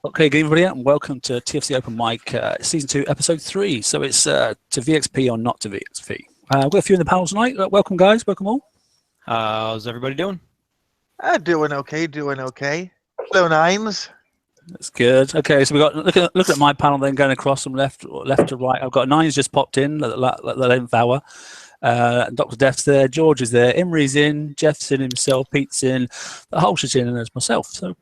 Okay, good evening, everybody, and welcome to TFC Open Mic, Season 2, Episode 3. So it's to VXP or not to VXP. We've got a few in the panel tonight. Welcome, guys. Welcome all. How's everybody doing? Doing okay. Hello, Nines. That's good. Okay, so we got look at my panel then, going across from left to right. I've got Nines just popped in at the 11th hour. Dr. Def's there, George is there, Imri's in, Jeff's in himself, Pete's in, the Hulsh's in, and there's myself. So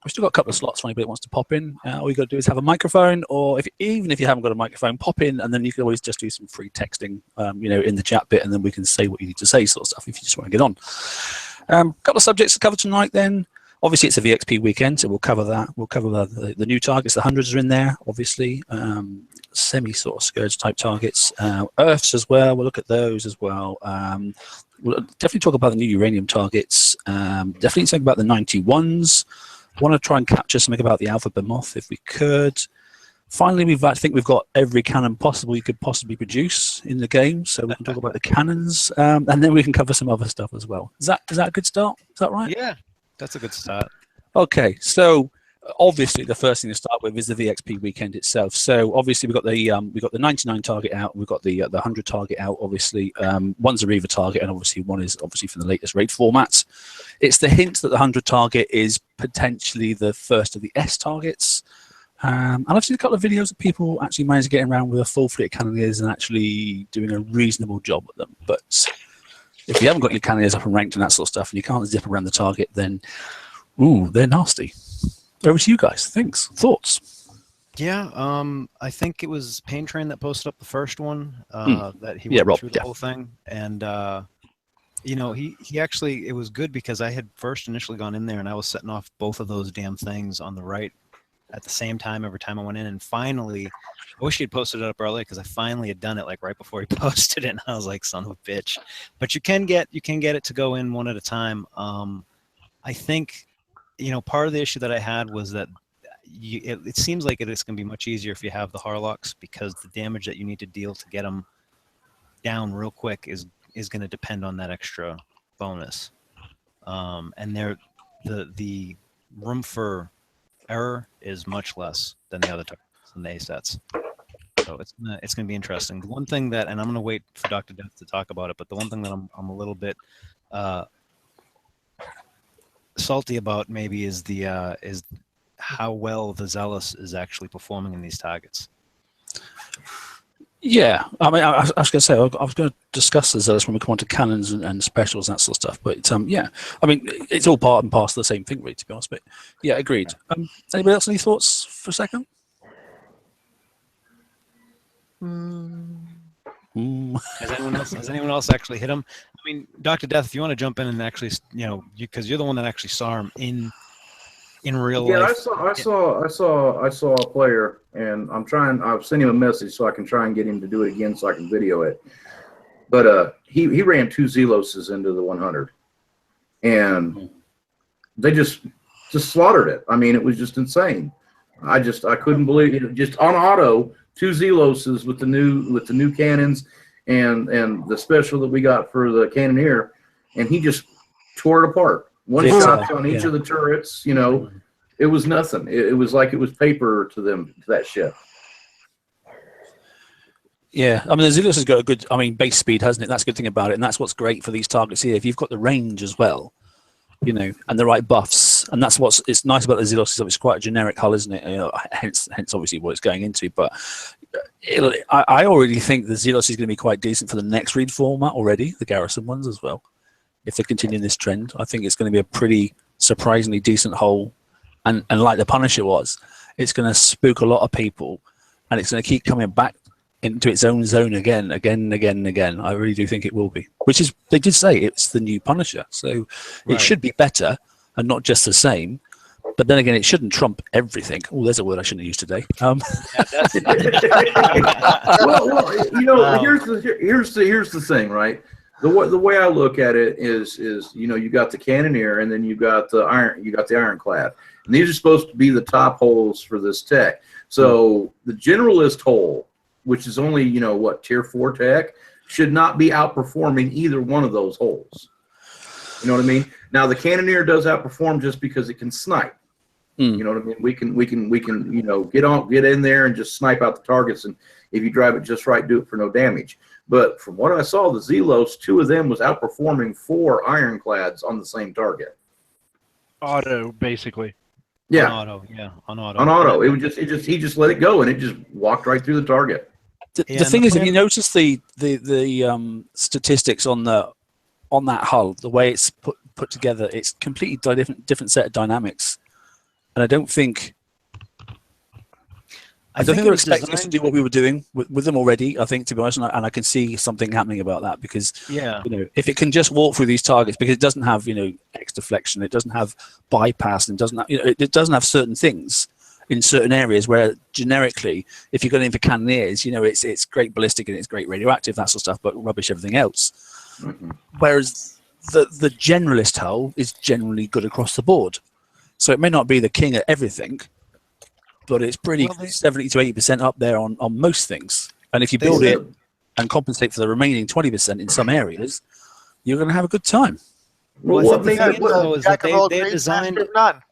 we've still got a couple of slots for anybody that wants to pop in. All you got to do is have a microphone, or even if you haven't got a microphone, pop in, and then you can always just do some free texting, in the chat bit, and then we can say what you need to say, sort of stuff, if you just want to get on. Couple of subjects to cover tonight then. Obviously, it's a VXP weekend, so we'll cover that. We'll cover the new targets. The hundreds are in there, obviously. Semi sort of scourge type targets. Earths as well. We'll look at those as well. We'll definitely talk about the new uranium targets. Definitely talk about the 91s. Want to try and capture something about the alpha behemoth if we could. Finally, I think we've got every cannon possible you could possibly produce in the game, so we can talk about the cannons, and then we can cover some other stuff as well. Is that a good start? Is that right? Yeah, that's a good start. Okay, so obviously the first thing to start with is the VXP weekend itself. So obviously we've got the 99 target out, we've got the 100 target out. Obviously, one's a Reaver target, and obviously one is obviously from the latest raid formats. It's the hint that the 100 target is potentially the first of the S targets. And I've seen a couple of videos of people actually managing to get around with a full fleet of cannoneers and actually doing a reasonable job with them. But if you haven't got your cannoneers up and ranked and that sort of stuff, and you can't zip around the target, then they're nasty. Over to you guys. Thanks. Thoughts? Yeah, I think it was Pain Train that posted up the first one that he went through the whole thing, and he actually, it was good because I had first initially gone in there and I was setting off both of those damn things on the right at the same time every time I went in, and finally, I wish he had posted it up earlier because I finally had done it like right before he posted it, and I was like, son of a bitch. But you can get it to go in one at a time. I think, part of the issue that I had was that it seems like it's going to be much easier if you have the Harlocks, because the damage that you need to deal to get them down real quick is going to depend on that extra bonus. And the room for error is much less than the other targets than the A sets. So it's gonna be interesting. The one thing that, and I'm gonna wait for Dr. Death to talk about it, but the one thing that I'm a little bit salty about maybe is is how well the Zealous is actually performing in these targets. Yeah, I mean, I was going to say, I was going to discuss the Zealous when we come on to cannons and specials and that sort of stuff. But yeah, I mean, it's all part and parcel of the same thing, really, to be honest. But yeah, agreed. Anybody else any thoughts for a second? Has anyone else actually hit him? I mean, Dr. Death, if you want to jump in and actually, because you're the one that actually saw him in real life. Yeah, I saw a player, and I've sent him a message so I can try and get him to do it again so I can video it. But he ran 2 Zealoses into the 100, and they just slaughtered it. I mean, it was just insane. I couldn't believe it. Just on auto, 2 Zealoses with the new cannons and the special that we got for the cannoneer, and he just tore it apart. One shot on each of the turrets, it was nothing. It was like it was paper to them, to that ship. Yeah, I mean, the Zealous has got a good, base speed, hasn't it? That's a good thing about it, and that's what's great for these targets here. If you've got the range as well, and the right buffs, and that's it's nice about the Zealous, is it's quite a generic hull, isn't it? Hence obviously what it's going into. But I already think the Zealous is going to be quite decent for the next read format already, the Garrison ones as well. If they continue this trend, I think it's going to be a pretty surprisingly decent hull. And like the Punisher was, it's going to spook a lot of people, and it's going to keep coming back into its own zone again. I really do think it will be. Which is, they did say it's the new Punisher, so it should be better and not just the same. But then again, it shouldn't trump everything. Oh, there's a word I shouldn't have used today. Well, here's the thing, right? The way I look at it is you got the cannoneer, and then you got the ironclad, and these are supposed to be the top holes for this tech. So the generalist hole, which is only tier 4 tech, should not be outperforming either one of those holes. You know what I mean? Now the cannoneer does outperform just because it can snipe. You know what I mean? We can you know, get in there and just snipe out the targets, and if you drive it just right, do it for no damage. But from what I saw, the Zealous, 2 of them was outperforming 4 ironclads on the same target. Auto, basically. Yeah, On auto. Yeah, on auto. on auto. It would he just let it go, and it just walked right through the target. The thing is, if you notice the statistics on that hull, the way it's put together, it's completely different set of dynamics, and I don't think they're expecting us to do what we were doing with them already. I think, to be honest, and I can see something happening about that, because you know, if it can just walk through these targets, because it doesn't have, you know, X deflection, it doesn't have bypass, and it doesn't have, you know, it doesn't have certain things in certain areas where generically, if you're going for cannoneers, you know, it's great ballistic and it's great radioactive, that sort of stuff, but rubbish everything else. Whereas the generalist hull is generally good across the board. So it may not be the king at everything, but it's pretty 70 to 80% up there on most things. And if you build it and compensate for the remaining 20% in some areas, you're going to have a good time. Well, what they designed that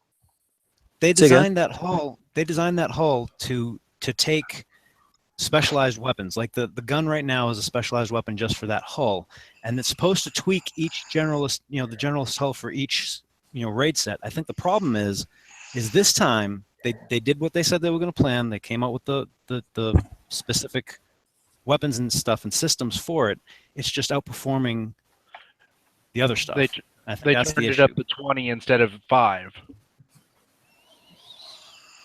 hull. They designed that hull to take specialized weapons. Like the gun right now is a specialized weapon just for that hull, and it's supposed to tweak each generalist, you know, the generalist hull for each, you know, raid set. I think the problem is this time they did what they said they were going to plan. They came out with the specific weapons and stuff and systems for it. It's just outperforming the other stuff. They turned it up to 20 instead of 5.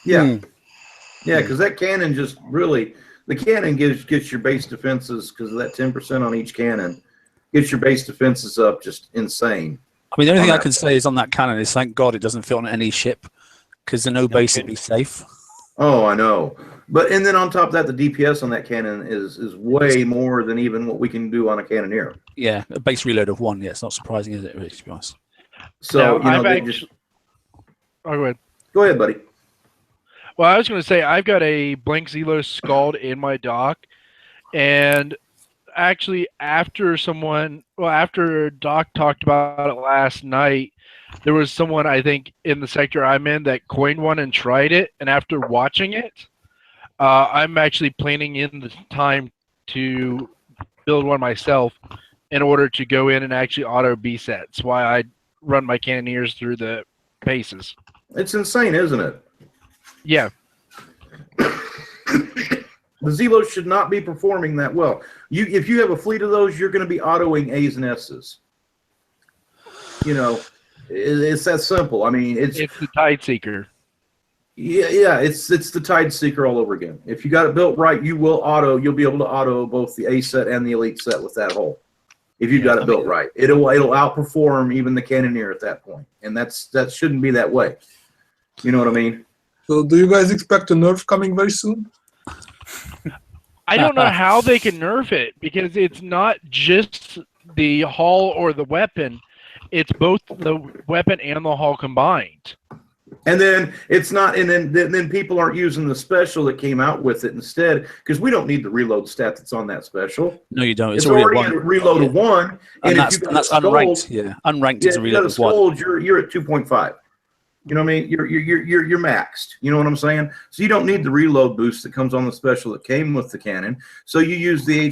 Yeah, yeah, because that cannon just really, the cannon gets your base defenses, because of that 10% on each cannon, gets your base defenses up just insane. I mean, the only thing I can say is on that cannon is thank God it doesn't fit on any ship, because then no base would be safe. Oh, I know. But and then on top of that, the DPS on that cannon is way more than even what we can do on a cannoneer. Yeah, a base reload of 1. Yeah, it's not surprising, is it, really, to be honest? So, now, you know, they just... Oh, go ahead. Go ahead, buddy. Well, I was going to say, I've got a blank Zealous Scald in my dock, and actually after Doc talked about it last night, there was someone, I think, in the sector I'm in that coined one and tried it, and after watching it, I'm actually planning in the time to build one myself in order to go in and actually auto B-set. That's why I run my cannoneers through the paces. It's insane, isn't it? Yeah. The Zealous should not be performing that well. If you have a fleet of those, you're going to be autoing A's and S's. You know, it's that simple. I mean, it's the Tide Seeker. Yeah, it's the Tide Seeker all over again. If you got it built right, you'll be able to auto both the A set and the Elite set with that hull. If you got it built right, it'll outperform even the Cannoneer at that point, and that shouldn't be that way. You know what I mean? So, do you guys expect a nerf coming very soon? I don't know how they can nerf it, because it's not just the hull or the weapon; it's both the weapon and the hull combined. And then it's not, and then people aren't using the special that came out with it instead, because we don't need the reload stat that's on that special. No, you don't. It's already a reload of 1, and that's unranked. Yeah, unranked is a reload of 1. You're at 2.5. You know what I mean? You're maxed. You know what I'm saying? So you don't need the reload boost that comes on the special that came with the cannon. So you use the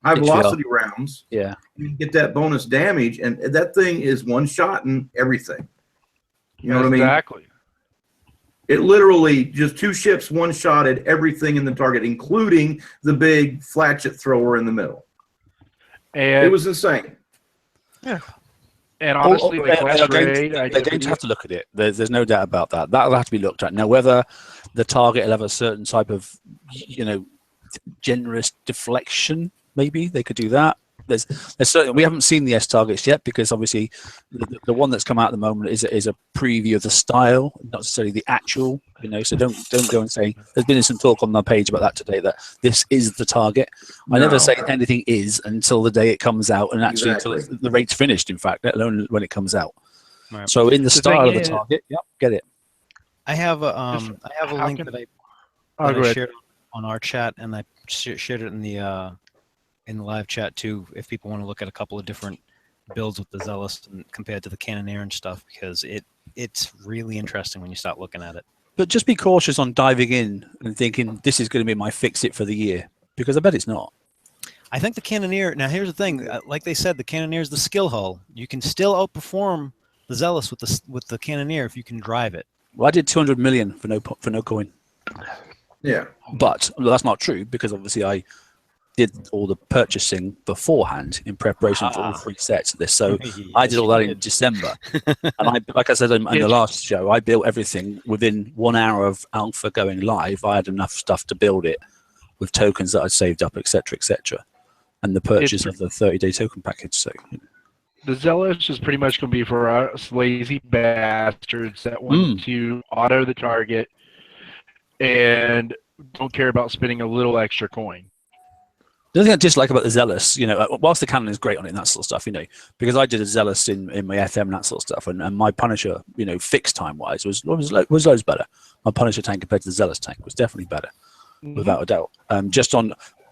high velocity rounds. Yeah. You get that bonus damage, and that thing is one shot and everything. You know what I mean? Exactly. It literally just 2 ships one-shotted everything in the target, including the big flatchet thrower in the middle. And it was insane. Yeah. And honestly, they're going to have to look at it. There's no doubt about that. That'll have to be looked at. Now, whether the target will have a certain type of, you know, generous deflection, maybe they could do that. There's certainly, we haven't seen the S targets yet, because obviously the one that's come out at the moment is a preview of the style, not necessarily the actual. You know, so don't go and say, there's been some talk on my page about that today, that this is the target. I never say anything is until the day it comes out, and actually until the rate's finished. In fact, let alone when it comes out. Right. So in the style of the target, yep, get it. I have a link that I shared on our chat, and I shared it in the live chat too, if people want to look at a couple of different builds with the Zealous and compared to the Cannoneer and stuff, because it it's really interesting when you start looking at it. But just be cautious on diving in and thinking this is going to be my fix-it for the year, because I bet it's not. I think the Cannoneer. Now, here's the thing. Like they said, the Cannoneer is the skill hull. You can still outperform the Zealous with the Cannoneer if you can drive it. Well, I did 200 million for no coin. Yeah. But that's not true, because obviously I did all the purchasing beforehand in preparation for all 3 sets of this. So I did all that in December. And like I said in the last show, I built everything within 1 hour of alpha going live. I had enough stuff to build it with tokens that I'd saved up, etc., and the purchase of the 30-day token package. So the Zealous is pretty much going to be for us lazy bastards that want to auto the target and don't care about spending a little extra coin. The other thing I dislike about the Zealous, whilst the cannon is great on it and that sort of stuff, because I did a Zealous in my FM and that sort of stuff, and my Punisher, fixed time-wise, was loads better. My Punisher tank compared to the Zealous tank was definitely better, without a doubt.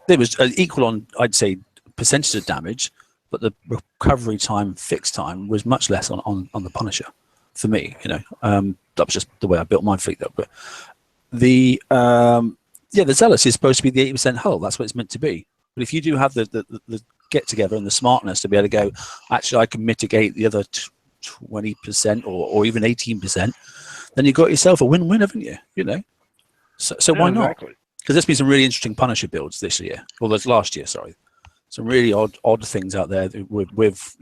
It was equal on, I'd say, percentage of damage, but the recovery time, fixed time, was much less on the Punisher for me. That was just the way I built my fleet, though. But the Zealous is supposed to be the 80% hull. That's what it's meant to be. But if you do have the get together and the smartness to be able to go, actually, I can mitigate the other 20% or even 18%, then you've got yourself a win-win, haven't you? So why not? Exactly. Because there's been some really interesting Punisher builds this year, or this last year, sorry. Some really odd things out there with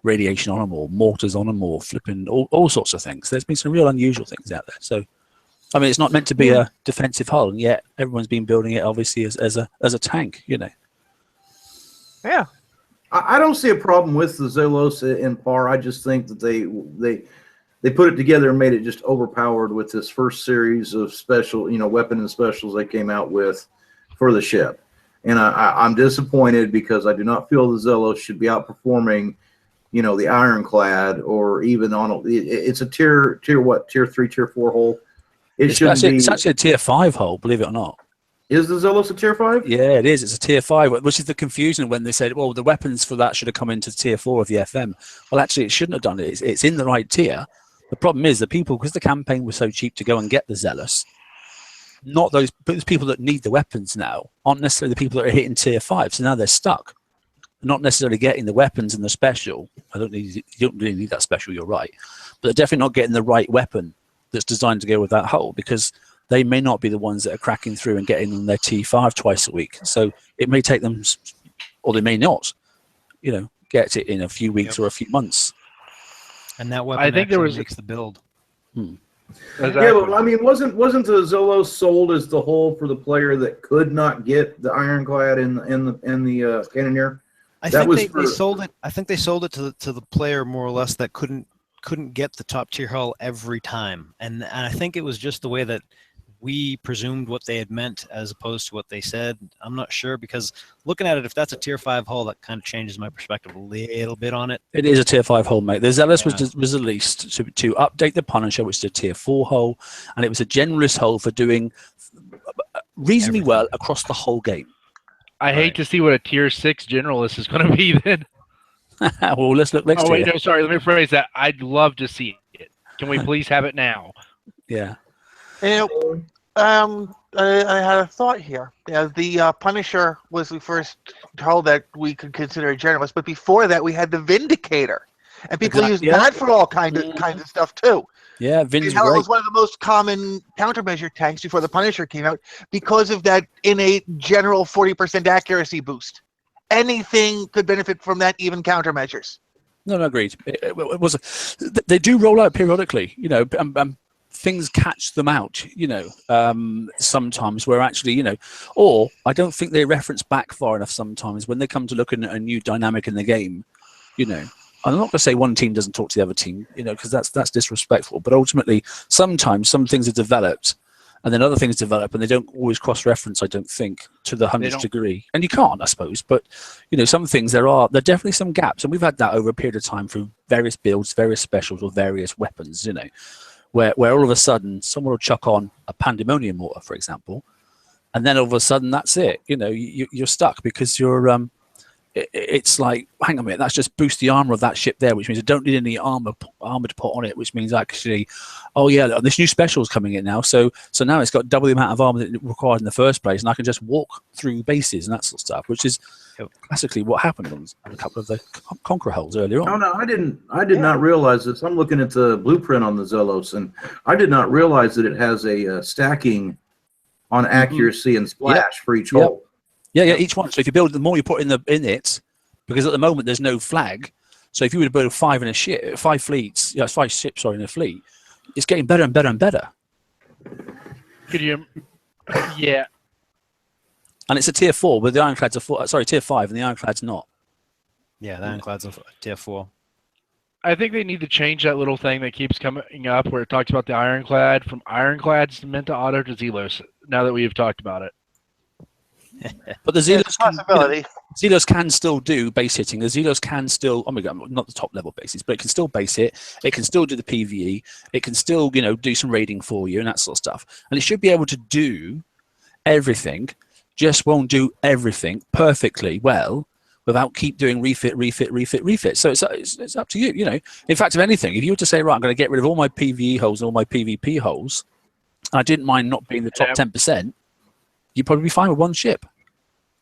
radiation on them, or mortars on them, or flipping all sorts of things. There's been some real unusual things out there. So, I mean, it's not meant to be a defensive hull, and yet everyone's been building it obviously as a tank. Yeah. I don't see a problem with the Zealous in par. I just think that they put it together and made it just overpowered with this first series of special, weapon and specials they came out with for the ship. And I'm disappointed because I do not feel the Zealous should be outperforming, the Ironclad, or even on it's a tier 3, tier 4 hull. It's actually a tier 5 hull, believe it or not. Is the Zealous a tier 5? Yeah, it is. It's a tier 5, which is the confusion when they said, well, the weapons for that should have come into tier 4 of the FM. Well, actually, it shouldn't have done it. It's in the right tier. The problem is because the campaign was so cheap to go and get the Zealous, not those people that need the weapons now aren't necessarily the people that are hitting tier 5. So now they're stuck. They're not necessarily getting the weapons and the special. You don't really need that special, you're right. But they're definitely not getting the right weapon that's designed to go with that hull, because they may not be the ones that are cracking through and getting on their T5 twice a week. So it may take them, or they may not, get it in a few weeks or a few months. And that weapon makes the build. Exactly. Yeah, but I mean, wasn't the Zealous sold as the hull for the player that could not get the Ironclad and the Cannoneer? I think they sold it. I think they sold it to the player more or less that couldn't get the top tier hull every time, and I think it was just the way that we presumed what they had meant as opposed to what they said. I'm not sure, because looking at it, if that's a tier 5 hull, that kind of changes my perspective a little bit on it. It is a tier 5 hull, mate. The Zealous was released to update the Punisher, which is a tier 4 hull, and it was a generous hull for doing reasonably well across the whole game. I hate to see what a tier 6 generalist is going to be then. Well, let's look next year. Oh, wait, no, sorry. Let me phrase that. I'd love to see it. Can we please have it now? Yeah. I had a thought here. Yeah, the Punisher was the first hull that we could consider a generalist, but before that we had the Vindicator, and people used that for all kinds of stuff too. Yeah, Vin's great. It was one of the most common countermeasure tanks before the Punisher came out because of that innate general 40% accuracy boost. Anything could benefit from that, even countermeasures. No, agreed. It was. They do roll out periodically, things catch them out, sometimes where actually, or I don't think they reference back far enough sometimes when they come to look at a new dynamic in the game, I'm not going to say one team doesn't talk to the other team, because that's disrespectful, but ultimately sometimes some things are developed and then other things develop and they don't always cross-reference, I don't think, to the 100th degree. And you can't, I suppose, but some things there are definitely some gaps, and we've had that over a period of time through various builds, various specials, or various weapons, where all of a sudden someone will chuck on a pandemonium mortar, for example, and then all of a sudden that's it. You're stuck because you're it's like, hang on a minute, that's just boost the armor of that ship there, which means I don't need any armor to put on it, which means actually, oh yeah, this new special is coming in now, so now it's got double the amount of armor that it required in the first place, and I can just walk through bases and that sort of stuff, which is classically what happened on a couple of the Conqueror hulls earlier on. Oh no, I did not realize this. I'm looking at the blueprint on the Zealous, and I did not realize that it has a stacking on accuracy and splash for each hull. Yeah, each one. So if you build, the more you put in it, because at the moment there's no flag. So if you were to build 5 in a ship, 5 fleets, 5 ships, sorry, in a fleet, it's getting better and better and better. Could you? Yeah. And it's a tier 4, but the ironclads are tier 5, and the ironclads not. Yeah, the ironclads are tier 4. I think they need to change that little thing that keeps coming up where it talks about the ironclad from ironclads to Menta Auto to Zealous. Now that we have talked about it. But the Zealous possibility. Can still do base hitting. The Zealous can still, oh my god, not the top level bases, but it can still base hit. It can still do the PvE. It can still, do some raiding for you and that sort of stuff. And it should be able to do everything. Just won't do everything perfectly well without keep doing refit. So it's up to you. In fact, if anything, if you were to say, right, I'm going to get rid of all my PvE holes and all my PvP holes, and I didn't mind not being the top 10%. You'd probably be fine with one ship.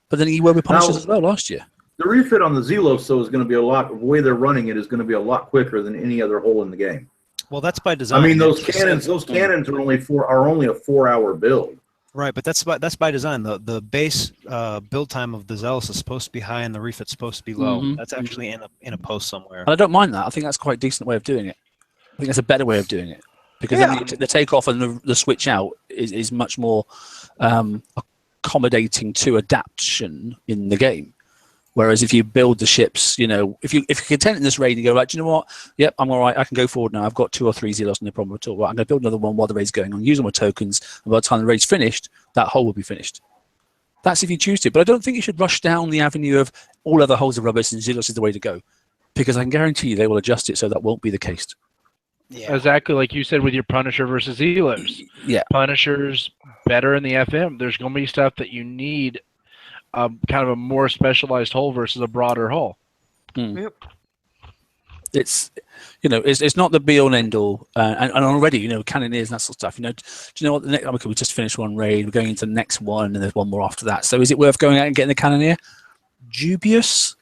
But then you were with Punishers as well last year. The refit on the Zealous, though, is going to be the way they're running it is going to be a lot quicker than any other hole in the game. Well, that's by design. I mean, those cannons are only a 4-hour build. Right, but that's by design. The base build time of the Zealous is supposed to be high, and the refit's supposed to be low. That's actually in a post somewhere. And I don't mind that. I think that's quite a decent way of doing it. I think that's a better way of doing it. Because then the takeoff and the switch out is much more accommodating to adaptation in the game. Whereas if you build the ships, if you're content in this raid, you go, right, do you know what? Yep, I'm all right. I can go forward now. I've got 2 or 3 Zealous, no problem at all. Right, I'm going to build another one while the raid's going on, use all my tokens, and by the time the raid's finished, that hull will be finished. That's if you choose to. But I don't think you should rush down the avenue of all other hulls are rubbish and Zealous is the way to go. Because I can guarantee you they will adjust it so that won't be the case. Yeah. Exactly like you said with your Punisher versus Zealous. Yeah. Punisher's better in the FM. There's going to be stuff that you need kind of a more specialized hull versus a broader hull. Yep. It's it's not the be all and end all, and already cannoneers and that sort of stuff. Do you know what? Okay, we just finished one raid. We're going into the next one, and there's one more after that. So is it worth going out and getting the cannoneer? Dubious,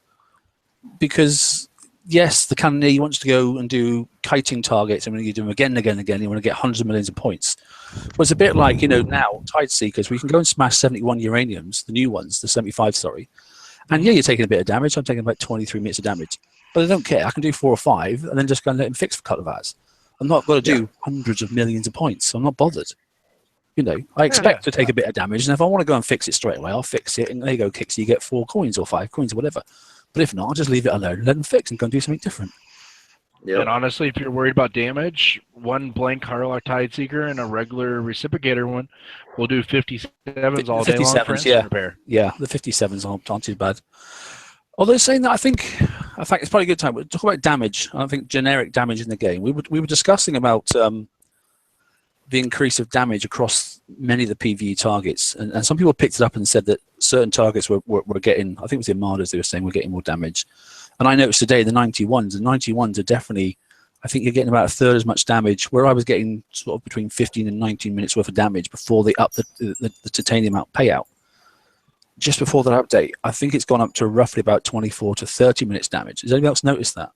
because yes, the cannoneer wants to go and do kiting targets, and when you do them again and again and again, you want to get hundreds of millions of points. Well, it's a bit like now Tide Seekers. We can go and smash 71 uraniums, the new ones, the 75, sorry. And yeah, you're taking a bit of damage. I'm taking about 23 minutes of damage. But I don't care. I can do 4 or 5 and then just go and let him fix for a couple of hours. I'm not going to do hundreds of millions of points. So I'm not bothered. I expect to take a bit of damage. And if I want to go and fix it straight away, I'll fix it. And there you go, kicks. You get 4 coins or 5 coins or whatever. But if not, I'll just leave it alone. Let them fix and go and do something different. Yep. And honestly, if you're worried about damage, one blank Harlock Tide Seeker and a regular reciprocator one will do 57s all day long for instant repair. Yeah, the 57s aren't too bad. Although saying that, I think it's probably a good time. We'll talk about damage. I think generic damage in the game. We were discussing about the increase of damage across many of the PvE targets, and some people picked it up and said that certain targets were getting. I think it was the Armadas they were saying were getting more damage. And I noticed today the 91s. The 91s are definitely, I think you're getting about a third as much damage, where I was getting sort of between 15 and 19 minutes worth of damage before they upped the titanium out payout. Just before that update, I think it's gone up to roughly about 24 to 30 minutes damage. Has anybody else noticed that?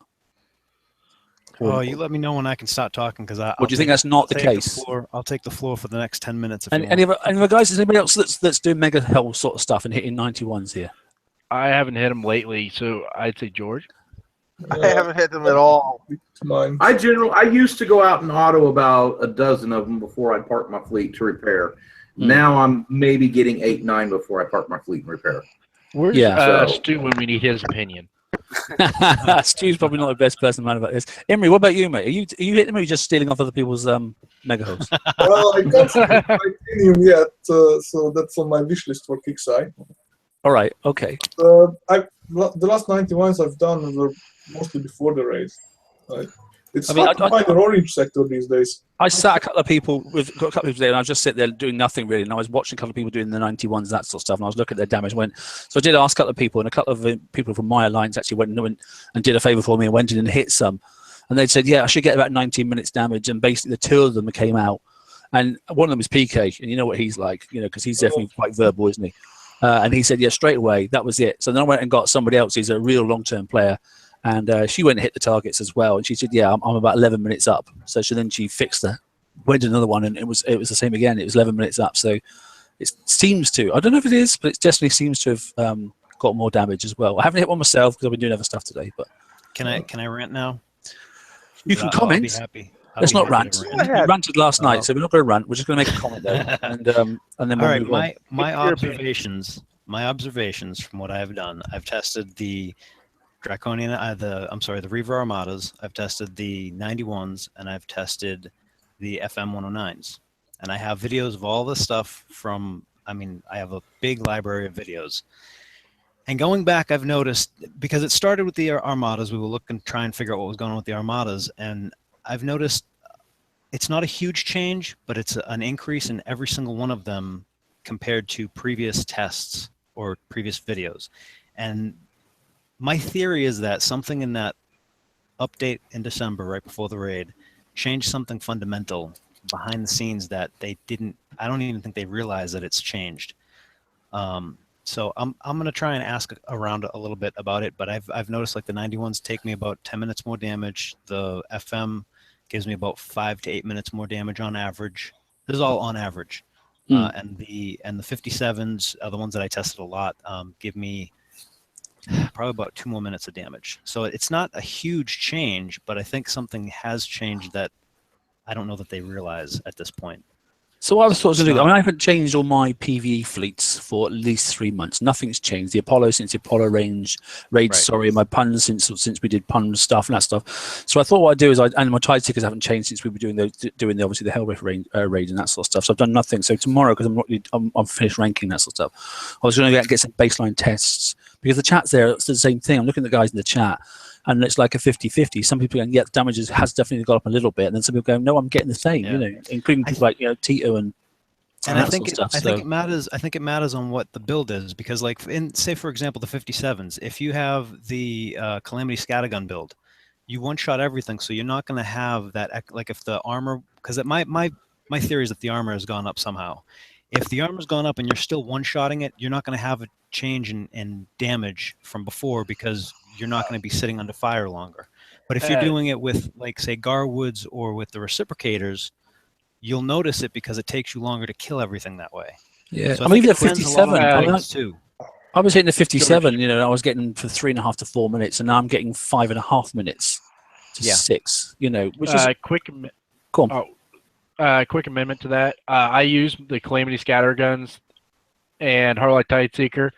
Oh, you let me know when I can start talking, because I. Or do you think that's not the case? I'll take the floor for the next 10 minutes. Any other guys? Is anybody else that's doing mega hell sort of stuff and hitting 91s here? I haven't hit them lately, so I'd say George. I haven't hit them at all. I used to go out and auto about a dozen of them before I park my fleet to repair. Now I'm maybe getting 8, 9 before I park my fleet and repair. Where's Stu when we need his opinion? Stu's probably not the best person to man about this. Emery, what about you, mate? Are you hitting them, or are you just stealing off other people's mega holes? Well, I can't see titanium yet, so that's on my wish list for Kickside. All right, okay. The last 91s I've done were mostly before the race. Right? It's hard to find an orange sector these days. I sat a couple of people with got a couple of people there, and I was just sitting there doing nothing really. And I was watching a couple of people doing the 91s, that sort of stuff, and I was looking at their damage. So I did ask a couple of people, and a couple of people from my alliance actually went and did a favor for me and went in and hit some. And they said, yeah, I should get about 19 minutes damage. And basically, the two of them came out, and one of them is PK, and you know what he's like, because he's definitely quite verbal, isn't he? And he said, yeah, straight away, that was it. So then I went and got somebody else who's a real long-term player. And she went and hit the targets as well. And she said, yeah, I'm about 11 minutes up. So then she fixed that, went to another one, and it was the same again. It was 11 minutes up. So it seems to, I don't know if it is, but it definitely seems to have got more damage as well. I haven't hit one myself because I've been doing other stuff today. But can I rant now? You can comment. I'll be happy. Let's not rant. We ranted last night, so we're not going to rant. We're just going to make a comment there, and then we'll all right. move on. My observations from what I have done. I've tested the Draconian, the Reaver Armadas. I've tested the 91s, and I've tested the FM 109s. And I have videos of all this stuff I have a big library of videos. And going back, I've noticed, because it started with the Armadas, we will look and try and figure out what was going on with the Armadas, and I've noticed it's not a huge change, but it's an increase in every single one of them compared to previous tests or previous videos. And my theory is that something in that update in December, right before the raid, changed something fundamental behind the scenes that they didn't. I don't even think they realized that it's changed. So I'm gonna try and ask around a little bit about it. But I've noticed like the 91s take me about 10 minutes more damage. The FM gives me about 5 to 8 minutes more damage on average. This is all on average. And the 57s are the ones that I tested a lot. Give me probably about 2 more minutes of damage. So it's not a huge change, but I think something has changed that I don't know that they realize at this point. So I was sort of doing, I haven't changed all my PvE fleets for at least 3 months. Nothing's changed. The Apollo since the Apollo raids, sorry, my puns since we did pun stuff and that stuff. So I thought what I'd do is, and my tide tickers haven't changed since we were doing obviously the Hellriff raid and that sort of stuff. So I've done nothing. So tomorrow, because I'm finished ranking that sort of stuff, I was going to get some baseline tests, because the chat's there. It's the same thing. I'm looking at the guys in the chat, and it's like a 50-50. Some people going, yeah, the damage has definitely got up a little bit, and then some people go, no, I'm getting the same. Including people like Tito and I think it matters. I think it matters on what the build is, because like say for example the 57s, if you have the Calamity Scattergun build, you one-shot everything, so you're not going to have that. Like if the armor, because my theory is that the armor has gone up somehow. If the armor's gone up and you're still one-shotting it, you're not going to have a change in damage from before, because you're not going to be sitting under fire longer. But if you're doing it with, like, say, Garwoods or with the reciprocators, you'll notice it because it takes you longer to kill everything that way. Yeah, so I mean, even the 57, I was hitting the 57, I was getting for 3.5 to 4 minutes, and now I'm getting 5.5 minutes to 6, which is... Go on. Quick amendment to that. I use the Calamity Scatterguns and Heartlight Tideseeker,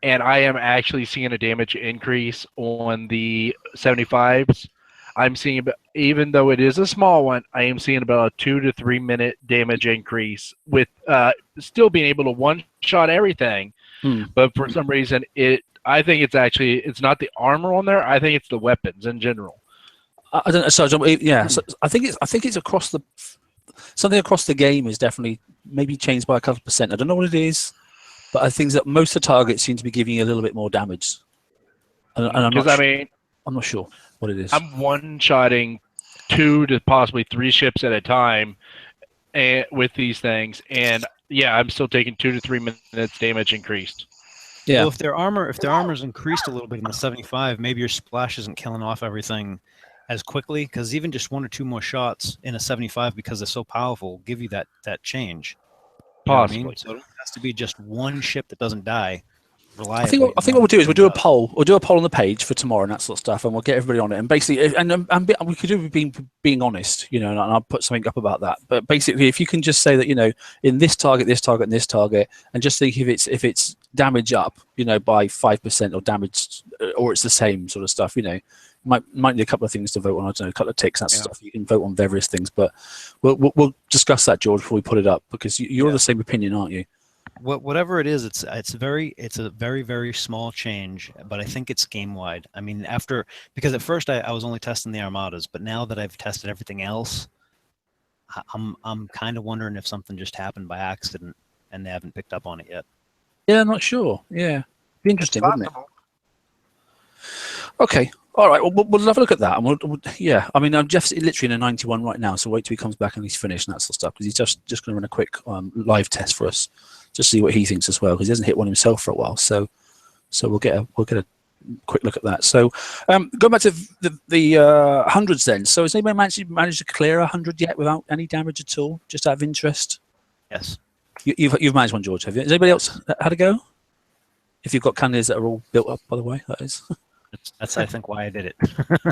and I am actually seeing a damage increase on the 75s. I'm seeing, even though it is a small one, I am seeing about a 2 to 3 minute damage increase with still being able to one-shot everything. But for some reason, I think it's not the armor on there. I think it's the weapons in general. I don't know. So I think it's across the... Something across the game is definitely maybe changed by a couple percent. I don't know what it is, but I think that most of the targets seem to be giving you a little bit more damage. And I'm not sure what it is. I'm one-shotting 2 to possibly 3 ships at a time with these things, and I'm still taking 2 to 3 minutes damage increased. Yeah. Well, if their armor's increased a little bit in the 75, maybe your splash isn't killing off everything as quickly, because even just 1 or 2 more shots in a 75, because they're so powerful, will give you that change. Possibly. So it has to be just one ship that doesn't die reliably. I think what we'll do is we'll do a poll. We'll do a poll on the page for tomorrow and that sort of stuff, and we'll get everybody on it. And basically, and we could do with being honest, and I'll put something up about that. But basically, if you can just say that, in this target, and this target, and just think if it's damage up, by 5% or damage, or it's the same sort of stuff, might need a couple of things to vote on. I don't know, a couple of ticks, that stuff. You can vote on various things, but we'll discuss that, George, before we put it up, because you're the same opinion, aren't you? whatever it is, it's a very, very small change, but I think it's game wide. I mean, because at first I was only testing the armadas, but now that I've tested everything else, I'm kind of wondering if something just happened by accident and they haven't picked up on it yet. Yeah, I'm not sure. Yeah, be interesting, wouldn't it? Possible. Okay. All right. Well, we'll have a look at that. And yeah. I mean, Jeff's literally in a 91 right now, so wait till he comes back and he's finished and that sort of stuff, because he's just going to run a quick live test for us, just see what he thinks as well, because he hasn't hit one himself for a while. So we'll get a quick look at that. So going back to the hundreds then. So has anybody managed to clear 100 yet without any damage at all? Just out of interest. Yes. You've managed one, George, have you? Has anybody else had a go? If you've got cannoneers that are all built up, by the way, that is. That's I think why I did it.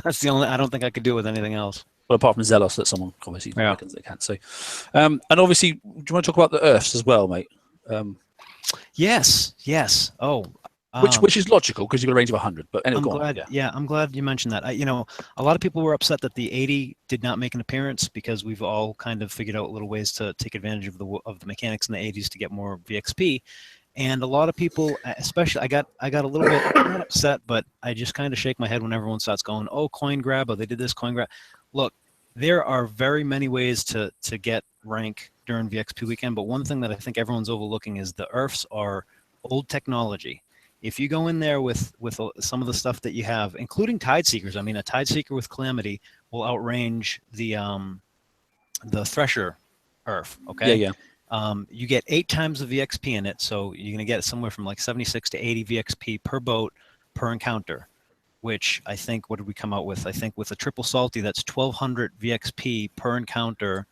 That's the only. I don't think I could do it with anything else. Well, apart from zealous, that someone obviously reckons they can. So, and obviously, do you want to talk about the earths as well, mate? Yes. Oh, which is logical because you've got a range of 100. But anyway, I'm glad. Yeah, I'm glad you mentioned that. A lot of people were upset that the 80 did not make an appearance because we've all kind of figured out little ways to take advantage of the mechanics in the 80s to get more VXP. And a lot of people, especially, I got a little bit not upset, but I just kind of shake my head when everyone starts going, "Oh, coin grab! Oh, they did this coin grab." Look, there are very many ways to get rank during VXP weekend, but one thing that I think everyone's overlooking is the earths are old technology. If you go in there with some of the stuff that you have, including Tide Seekers, I mean, a Tide Seeker with Calamity will outrange the Thresher Earth. Okay. Yeah. You get 8 times the VXP in it, so you're going to get somewhere from like 76 to 80 VXP per boat per encounter, which I think, what did we come out with? I think with a triple salty, that's 1,200 VXP per encounter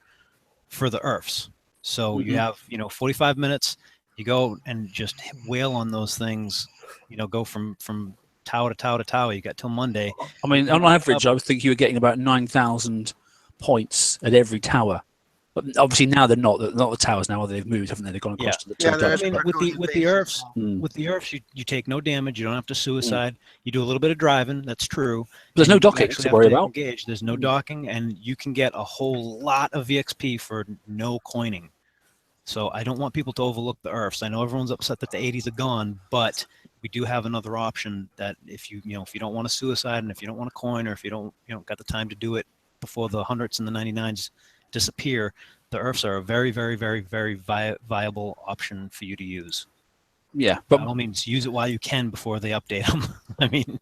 for the earths. So you have 45 minutes. You go and just whale on those things. Go from tower to tower to tower. You got till Monday. I mean, on average, I would think you were getting about 9,000 points at every tower. But obviously now they're not the towers now. They've moved, haven't they? They've gone across to the two towers. I mean, with the earths, you take no damage. You don't have to suicide. You do a little bit of driving. That's true. But there's no docking to worry about. There's no docking, and you can get a whole lot of VXP for no coining. So I don't want people to overlook the earths. I know everyone's upset that the 80s are gone, but we do have another option that if you don't want to suicide, and if you don't want to coin, or if you don't got the time to do it before the 100s and the 99s disappear, the earths are a very, very, very, very viable option for you to use. Yeah, but by all means, use it while you can before they update them. I mean,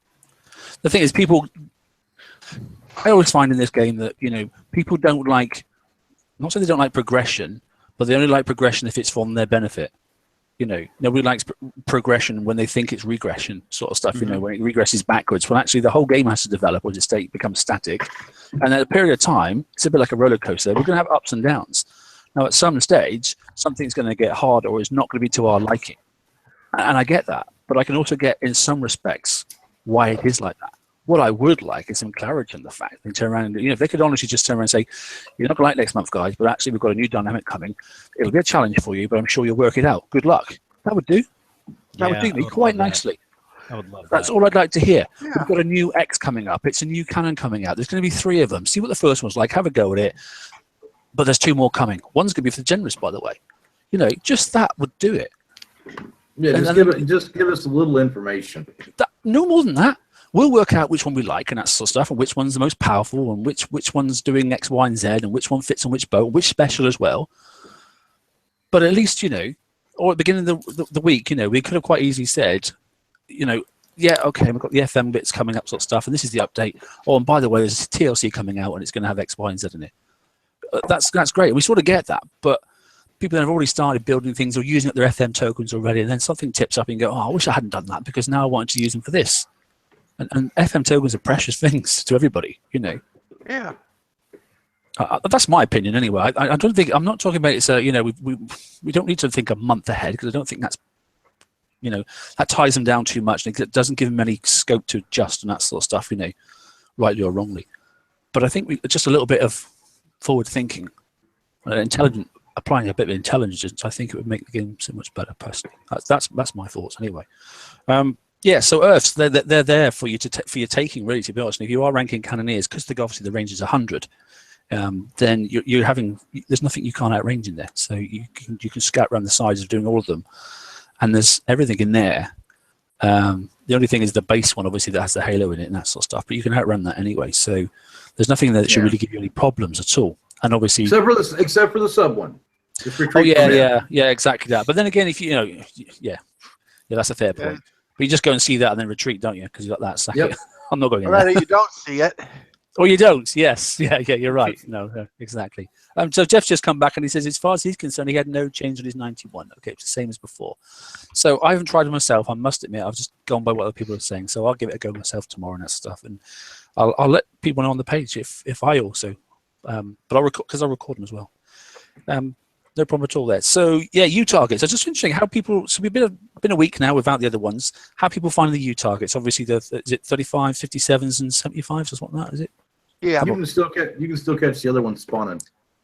the thing is, I always find in this game that people don't like, not saying they don't like progression, but they only like progression if it's for their benefit. Nobody likes progression when they think it's regression sort of stuff. When it regresses backwards. Well, actually, the whole game has to develop, or the state becomes static, and at a period of time, it's a bit like a roller coaster. We're going to have ups and downs. Now, at some stage, something's going to get harder, or it's not going to be to our liking, and I get that. But I can also get, in some respects, why it is like that. What I would like is some clarity on the fact. They turn around and, if they could honestly just turn around and say, "You're not going to like next month, guys, but actually we've got a new dynamic coming. It'll be a challenge for you, but I'm sure you'll work it out. Good luck." That would do. That would do me quite nicely. I would love that. That's all I'd like to hear. Yeah. We've got a new X coming up. It's a new cannon coming out. There's going to be 3 of them. See what the first one's like. Have a go at it. But there's 2 more coming. One's going to be for the generous, by the way. Just that would do it. Yeah, just give us a little information. No more than that. We'll work out which one we like and that sort of stuff, and which one's the most powerful, and which one's doing X, Y, and Z, and which one fits on which boat, which special as well. But at least, or at the beginning of the week, we could have quite easily said, yeah, okay, we've got the FM bits coming up sort of stuff, and this is the update. Oh, and by the way, there's a TLC coming out, and it's going to have X, Y, and Z in it. That's great. We sort of get that, but people that have already started building things or using up their FM tokens already, and then something tips up and you go, "Oh, I wish I hadn't done that because now I wanted to use them for this." And FM tokens are precious things to everybody, Yeah. That's my opinion anyway. I don't think, I'm not talking about it's we don't need to think a month ahead, because I don't think that's, that ties them down too much, and it doesn't give them any scope to adjust and that sort of stuff, rightly or wrongly. But I think just a little bit of forward thinking, applying a bit of intelligence, I think it would make the game so much better personally. That's my thoughts anyway. Yeah, so earths, they're there for you for your taking, really, to be honest. And if you are ranking cannoneers, because obviously the range is 100, then you're having, there's nothing you can't outrange in there. So you can scout around the sides of doing all of them, and there's everything in there. The only thing is the base one, obviously, that has the halo in it and that sort of stuff, but you can outrun that anyway. So there's nothing there that should really give you any problems at all. And obviously, except for the sub one. Oh yeah, exactly that. But then again, if yeah, that's a fair point. But you just go and see that and then retreat, don't you? Because you got that. So I'm not going in there. Rather you don't see it. Oh, you don't? Yes. Yeah, you're right. No, exactly. So Jeff's just come back and he says, as far as he's concerned, he had no change on his 91. Okay, it's the same as before. So I haven't tried it myself. I must admit, I've just gone by what other people are saying. So I'll give it a go myself tomorrow and that stuff. And I'll let people know on the page if I also, but I'll record, because I'll record them as well. No problem at all there. So yeah, U targets. It's just interesting how people. So we've been a week now without the other ones. How people find the U targets? Obviously, is it 35, 57s, and 75s or something like that? Is it? Yeah. You can still catch the other ones spawning.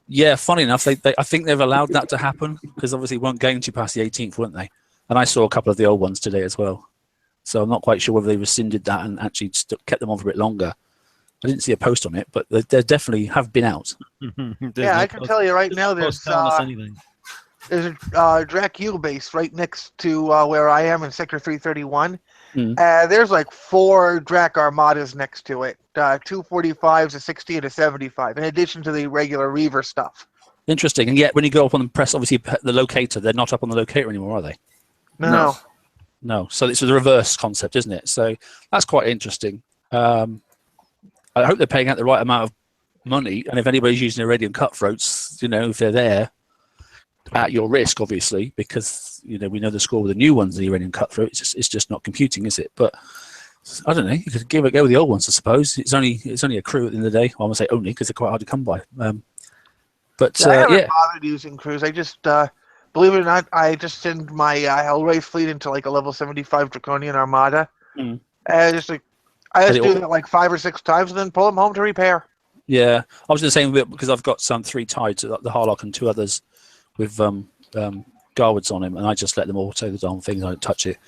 Yeah, funny enough, I think they've allowed that to happen because obviously it won't go into past the 18th, weren't they? And I saw a couple of the old ones today as well. So I'm not quite sure whether they rescinded that and actually kept them on for a bit longer. I didn't see a post on it, but they definitely have been out. Yeah, I can tell you right now, there's a Drac-U base right next to where I am in Sector 331. There's like 4 Drac Armadas next to it, 245s, a 60, and a 75, in addition to the regular Reaver stuff. Interesting. And yet, when you go up on the press, obviously the locator, they're not up on the locator anymore, are they? No. So it's the reverse concept, isn't it? So that's quite interesting. I hope they're paying out the right amount of money, and if anybody's using Uranium cutthroats, if they're there, at your risk, obviously, because we know the score with the new ones, the Uranium cutthroat. It's just not computing, is it? But I don't know. You could give it a go with the old ones, I suppose. It's only a crew at the end of the day. Well, I'm gonna say only because they're quite hard to come by. I haven't bothered using crews. I just believe it or not, I just send my Hellraise fleet into like a level 75 Draconian Armada, and I just do that like 5 or 6 times, and then pull them home to repair. Yeah, I was the same bit because I've got 3 tides, the Harlock and 2 others with Garwoods on him, and I just let them auto the darn things. I don't touch it.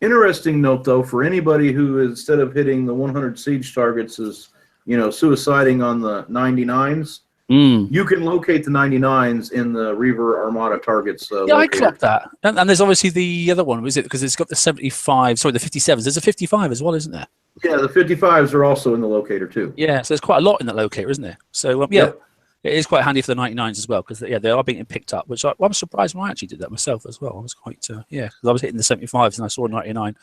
Interesting note though, for anybody who instead of hitting the 100 siege targets is suiciding on the 99s. You can locate the 99s in the Reaver Armada targets. Yeah, I clocked that. And there's obviously the other one, is it? Because it's got the 75. Sorry, the 57s. There's a 55 as well, isn't there? Yeah, the 55s are also in the locator too. Yeah, so there's quite a lot in that locator, isn't there? So It is quite handy for the 99s as well, because they are being picked up, which I'm surprised when I actually did that myself as well. I was quite because I was hitting the 75s and I saw a 99.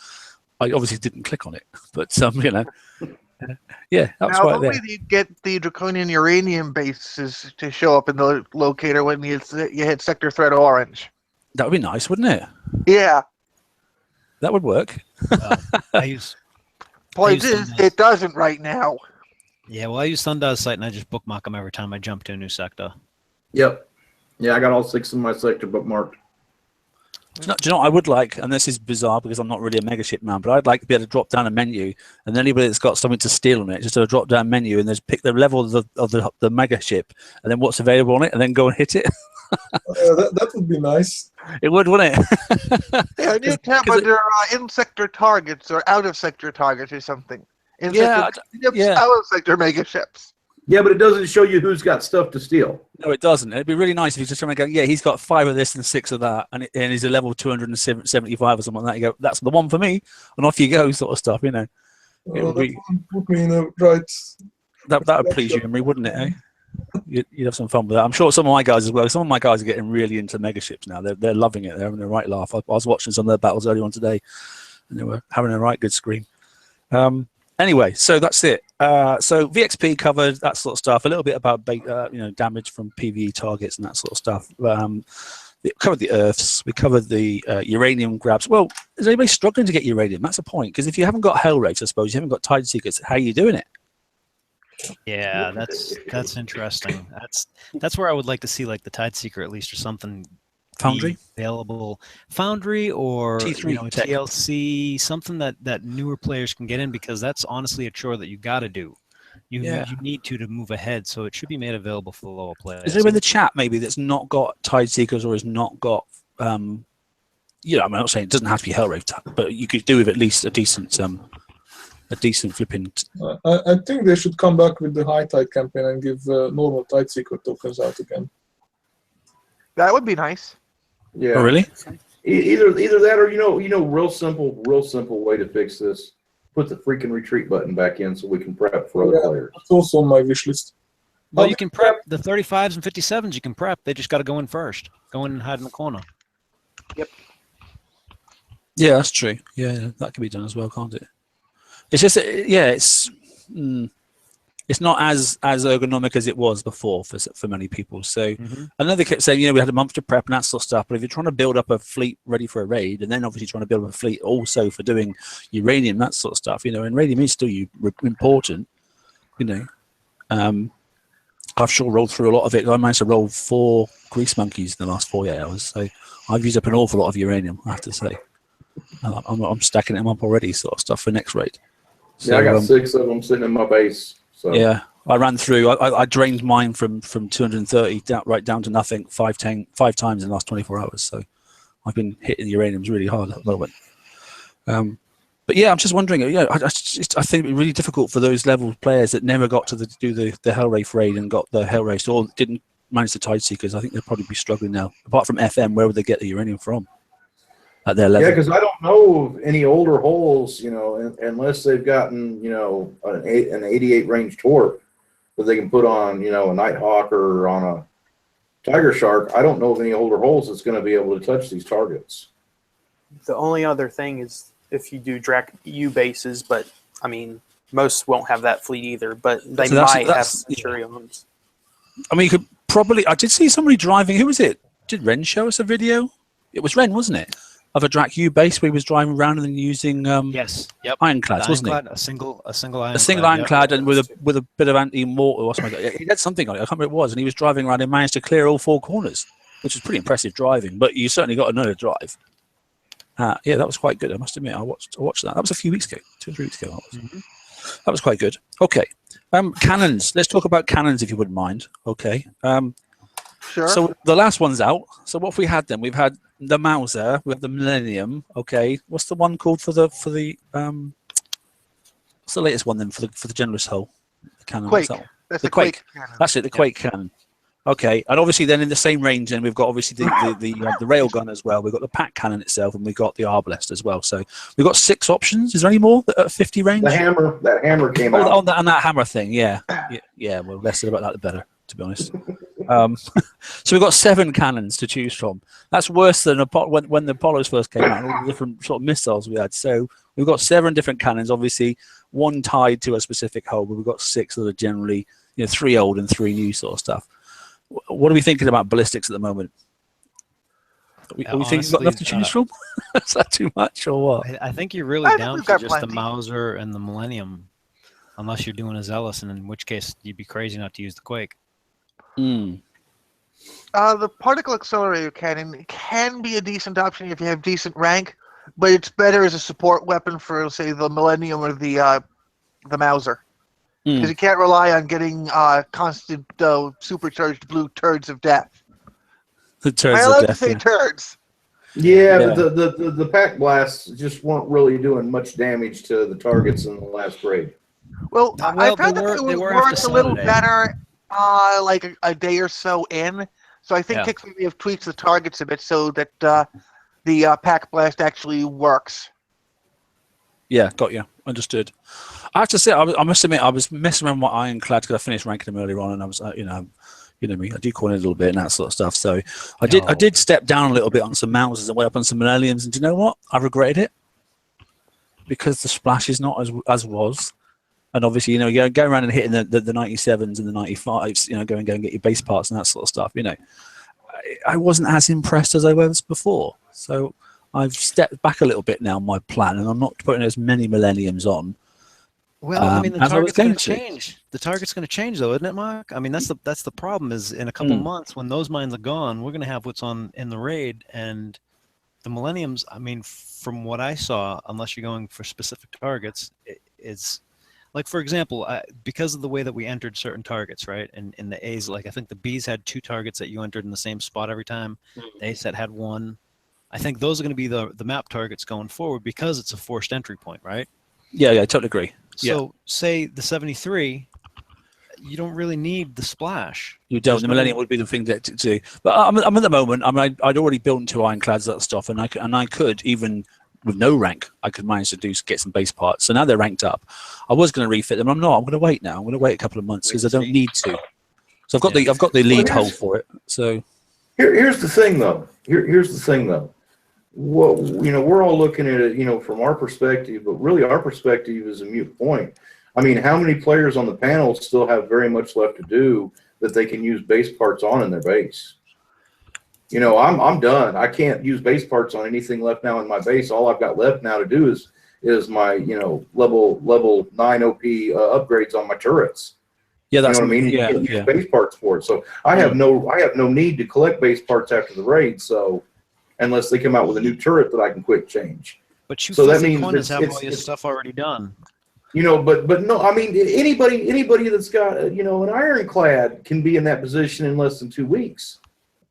I obviously didn't click on it, but yeah, that's right there. You get the Draconian Uranium bases to show up in the locator when you hit Sector Threat Orange. That would be nice, wouldn't it? Yeah, that would work. It doesn't right now. Yeah, well, I use Thundar's site and I just bookmark them every time I jump to a new sector. Yep. Yeah, I got all 6 in my sector bookmarked. Do you know what I would like, and this is bizarre because I'm not really a megaship man, but I'd like to be able to drop down a menu, and anybody that's got something to steal on it, just a drop down menu, and just pick the level of the megaship, and then what's available on it, and then go and hit it. That would be nice. It would, wouldn't it? Yeah, I need tab under in-sector targets or out-of-sector targets or something. Out of sector megaships. Yeah, but it doesn't show you who's got stuff to steal. No, it doesn't. It'd be really nice if you just try and go, yeah, he's got 5 of this and 6 of that, and he's a level 275 or something like that. You go, that's the one for me, and off you go, sort of stuff, That would put me in a right. That would please you, Emery, wouldn't it? Eh? You'd have some fun with that. I'm sure some of my guys as well. Some of my guys are getting really into megaships now. They're loving it. They're having a right laugh. I was watching some of their battles earlier on today, and they were having a right good scream. Anyway, so that's it. So VXP covered that sort of stuff. A little bit about damage from PvE targets and that sort of stuff. We covered the Earths. We covered the uranium grabs. Well, is anybody struggling to get uranium? That's a point, because if you haven't got Hellraise, I suppose you haven't got Tide Seekers. How are you doing it? Yeah, that's interesting. That's where I would like to see like the Tide Seeker at least, or something. Foundry available, Foundry or T3 TLC, something that newer players can get in, because that's honestly a chore that you got to do. You need to move ahead, so it should be made available for the lower players. Is there in the chat maybe that's not got Tide Seekers or has not got I'm not saying it doesn't have to be Hellraise, but you could do with at least a decent a decent flipping. I think they should come back with the high tide campaign and give normal tide secret tokens out again. That would be nice. Yeah. Oh, really? Either that or real simple way to fix this. Put the freaking retreat button back in so we can prep for other players. It's also on my wish list. Well, you can prep the 35s and 57s. You can prep. They just got to go in first. Go in and hide in the corner. Yep. Yeah, that's true. Yeah, that can be done as well, can't it? It's just, yeah, it's not as ergonomic as it was before for many people. So I know they kept saying, we had a month to prep and that sort of stuff. But if you're trying to build up a fleet ready for a raid, and then obviously trying to build up a fleet also for doing uranium, that sort of stuff, and uranium is still important, I've sure rolled through a lot of it. I managed to roll 4 grease monkeys in the last 48 hours. So I've used up an awful lot of uranium, I have to say. I'm stacking them up already, sort of stuff for next raid. So, yeah, I got 6 of them sitting in my base. So. Yeah, I ran through. I drained mine from 230 right down to nothing 5 times in the last 24 hours. So I've been hitting the uraniums really hard at the moment. But yeah, I'm just wondering. I think it'd be really difficult for those level players that never got to do the Hellwraith raid and got the Hellwraith or didn't manage the Tide Seekers. I think they'll probably be struggling now. Apart from FM, where would they get the uranium from? At their level. Yeah, because I don't know of any older holes, unless they've gotten, an 88 range torp that they can put on, a Nighthawk or on a Tiger Shark. I don't know of any older holes that's going to be able to touch these targets. The only other thing is if you do Drac U bases, but I mean, most won't have that fleet either, but they might have Centurions. I mean, you could probably. I did see somebody driving. Who was it? Did Ren show us a video? It was Ren, wasn't it? Of a Drac U base where he was driving around and then using yes, yep, ironclads, wasn't it? A single ironclad. A single ironclad, and with a bit of anti-mortar. He had something on it. I can't remember what it was, and he was driving around and managed to clear all 4 corners, which was pretty impressive driving. But you certainly got to know to drive. Yeah, that was quite good. I must admit, I watched that. That was a few weeks ago, 2 or 3 weeks ago. That was quite good. Okay, cannons. Let's talk about cannons, if you wouldn't mind. Okay. Sure. So the last one's out. So what have we had then? We've had the Mauser, we have the Millennium. Okay, what's the one called for the what's the latest one then for the generous hull? The cannon. Quake. That's the Quake. That's it. The Quake cannon. Okay, and obviously then in the same range, then we've got obviously the railgun as well. We've got the pack cannon itself, and we've got the arbalest as well. So we've got 6 options. Is there any more at 50 range? That hammer came out. On that hammer thing, yeah. Well, less said about that, the better, to be honest. So we've got 7 cannons to choose from. That's worse than when the Apollos first came out, and all the different sort of missiles we had. So we've got 7 different cannons, obviously, 1 tied to a specific hull, but we've got 6 that are generally 3 old and 3 new sort of stuff. What are we thinking about ballistics at the moment? Are we thinking we've got enough to choose from? Is that too much or what? I think you're really down to just the Mauser and the Millennium, unless you're doing a Zealous, and in which case you'd be crazy not to use the Quake. The particle accelerator cannon can be a decent option if you have decent rank, but it's better as a support weapon for, say, the Millennium or the Mauser. Because you can't rely on getting constant supercharged blue turds of death. The turds Am I allowed to say turds? Yeah, the pack blasts just weren't really doing much damage to the targets in the last raid. Well, I found that it worked a little better like a day or so in. So I think Kix may have tweaked the targets a bit so that the pack blast actually works. Yeah, got you. Understood. I have to say, I must admit, I was messing around with my ironclad because I finished ranking them earlier on, and I was, you know me, I do coin it a little bit and that sort of stuff. So I did step down a little bit on some Mausers and went up on some Millenniums, and do you know what? I regretted it because the splash is not as was. And obviously, you go around and hitting the 97s and the 95s, go and get your base parts and that sort of stuff. I wasn't as impressed as I was before. So I've stepped back a little bit now on my plan, and I'm not putting as many Millenniums on. Well, I mean, the target's going to change. The target's going to change, though, isn't it, Mark? I mean, that's the problem. Is in a couple months when those mines are gone, we're going to have what's in the raid, and the Millenniums. I mean, from what I saw, unless you're going for specific targets, it's like, for example, because of the way that we entered certain targets, right? And in the A's, like I think the B's had 2 targets that you entered in the same spot every time. The A set had 1. I think those are going to be the map targets going forward because it's a forced entry point, right? Yeah, I totally agree. So say the 73, you don't really need the splash. You don't. The Millennium would be the thing to do. But I'm at the moment. I'd already built 2 ironclads, that stuff, and I could even with no rank, I could manage to get some base parts. So now they're ranked up. I was going to refit them. I'm not. I'm going to wait now. I'm going to wait a couple of months because I don't need to. So I've got the lead hole for it. So here's the thing, though. Here's the thing, though. Well, we're all looking at it, from our perspective, but really our perspective is a moot point. I mean, how many players on the panel still have very much left to do that they can use base parts on in their base? I'm done. I can't use base parts on anything left now in my base. All I've got left now to do is my level 9 OP upgrades on my turrets. Yeah, that's what I mean. Yeah, you can't use base parts for it. So I have no need to collect base parts after the raid. So unless they come out with a new turret that I can quick change. But you so that means have all your stuff already done. But no, I mean anybody that's got an ironclad can be in that position in less than 2 weeks.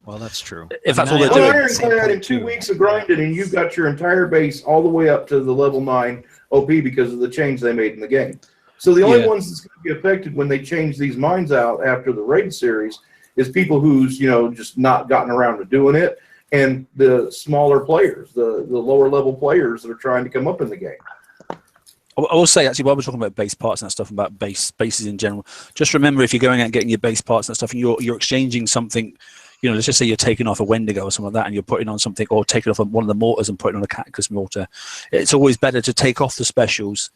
Well, that's true. If that's all they're doing, ironclad in 2 weeks of grinding, and you've got your entire base all the way up to the level 9 OP because of the change they made in the game. So the only ones that's going to be affected when they change these mines out after the raid series is people who's just not gotten around to doing it, and the smaller players, the lower level players that are trying to come up in the game. I will say, actually, while we're talking about base parts and that stuff, about bases in general, just remember if you're going out and getting your base parts and stuff, and you're exchanging something, let's just say you're taking off a Wendigo or something like that, and you're putting on something, or taking off one of the mortars and putting on a Cactus mortar, it's always better to take off the specials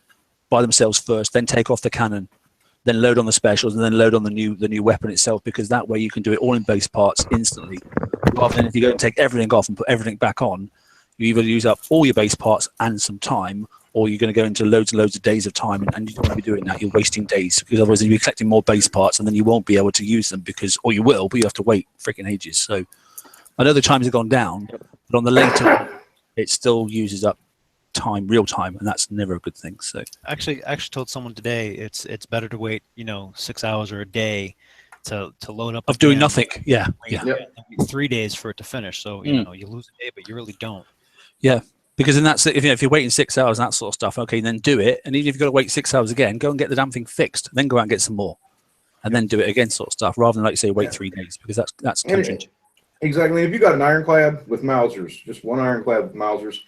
by themselves first, then take off the cannon, then load on the specials, and then load on the new weapon itself, because that way you can do it all in base parts instantly, rather than if you go and take everything off and put everything back on, you either use up all your base parts and some time, or you're going to go into loads and loads of days of time, and you don't want to be doing that. You're wasting days, because otherwise you'll be collecting more base parts, and then you won't be able to use them, or you will, but you have to wait freaking ages. So I know the times have gone down, but on the later, it still uses up time, real time, and that's never a good thing. So actually told someone today it's better to wait 6 hours or a day to load up of doing nothing. Yeah. 3 days for it to finish. So you lose a day, but you really don't. Yeah. Because then that's if you're waiting 6 hours and that sort of stuff, okay, then do it. And even if you've got to wait 6 hours again, go and get the damn thing fixed. Then go out and get some more, and then do it again, sort of stuff. Rather than, like you say, wait 3 days, because that's counterintuitive. Exactly. If you got an ironclad with Mausers, just one ironclad with Mausers,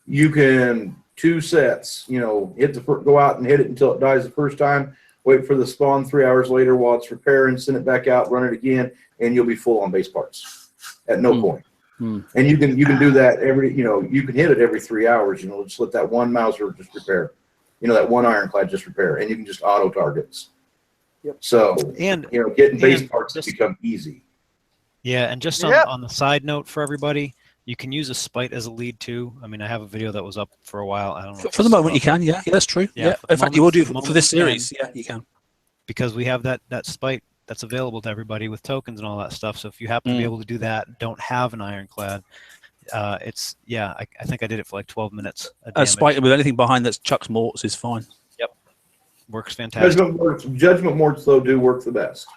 you can 2 sets. Go out and hit it until it dies the first time. Wait for the spawn 3 hours later while it's repairing. Send it back out, run it again, and you'll be full on base parts at no point. And you can do that you can hit it every 3 hours, just let that one Mauser just repair, that one ironclad just repair, and you can just auto targets. Yep. So, getting base parts has become easy. Yeah. And just on the side note for everybody, you can use a spite as a lead too. I mean, I have a video that was up for a while. I don't know. For the moment you can, yeah, that's true. Yeah. In fact, you will do for this series. Yeah, you can. Because we have that spite that's available to everybody with tokens and all that stuff. So if you happen to be able to do that, don't have an ironclad, I think I did it for like 12 minutes. A spite with anything behind that chucks morts is fine. Yep, works fantastic. Judgment morts though do work the best.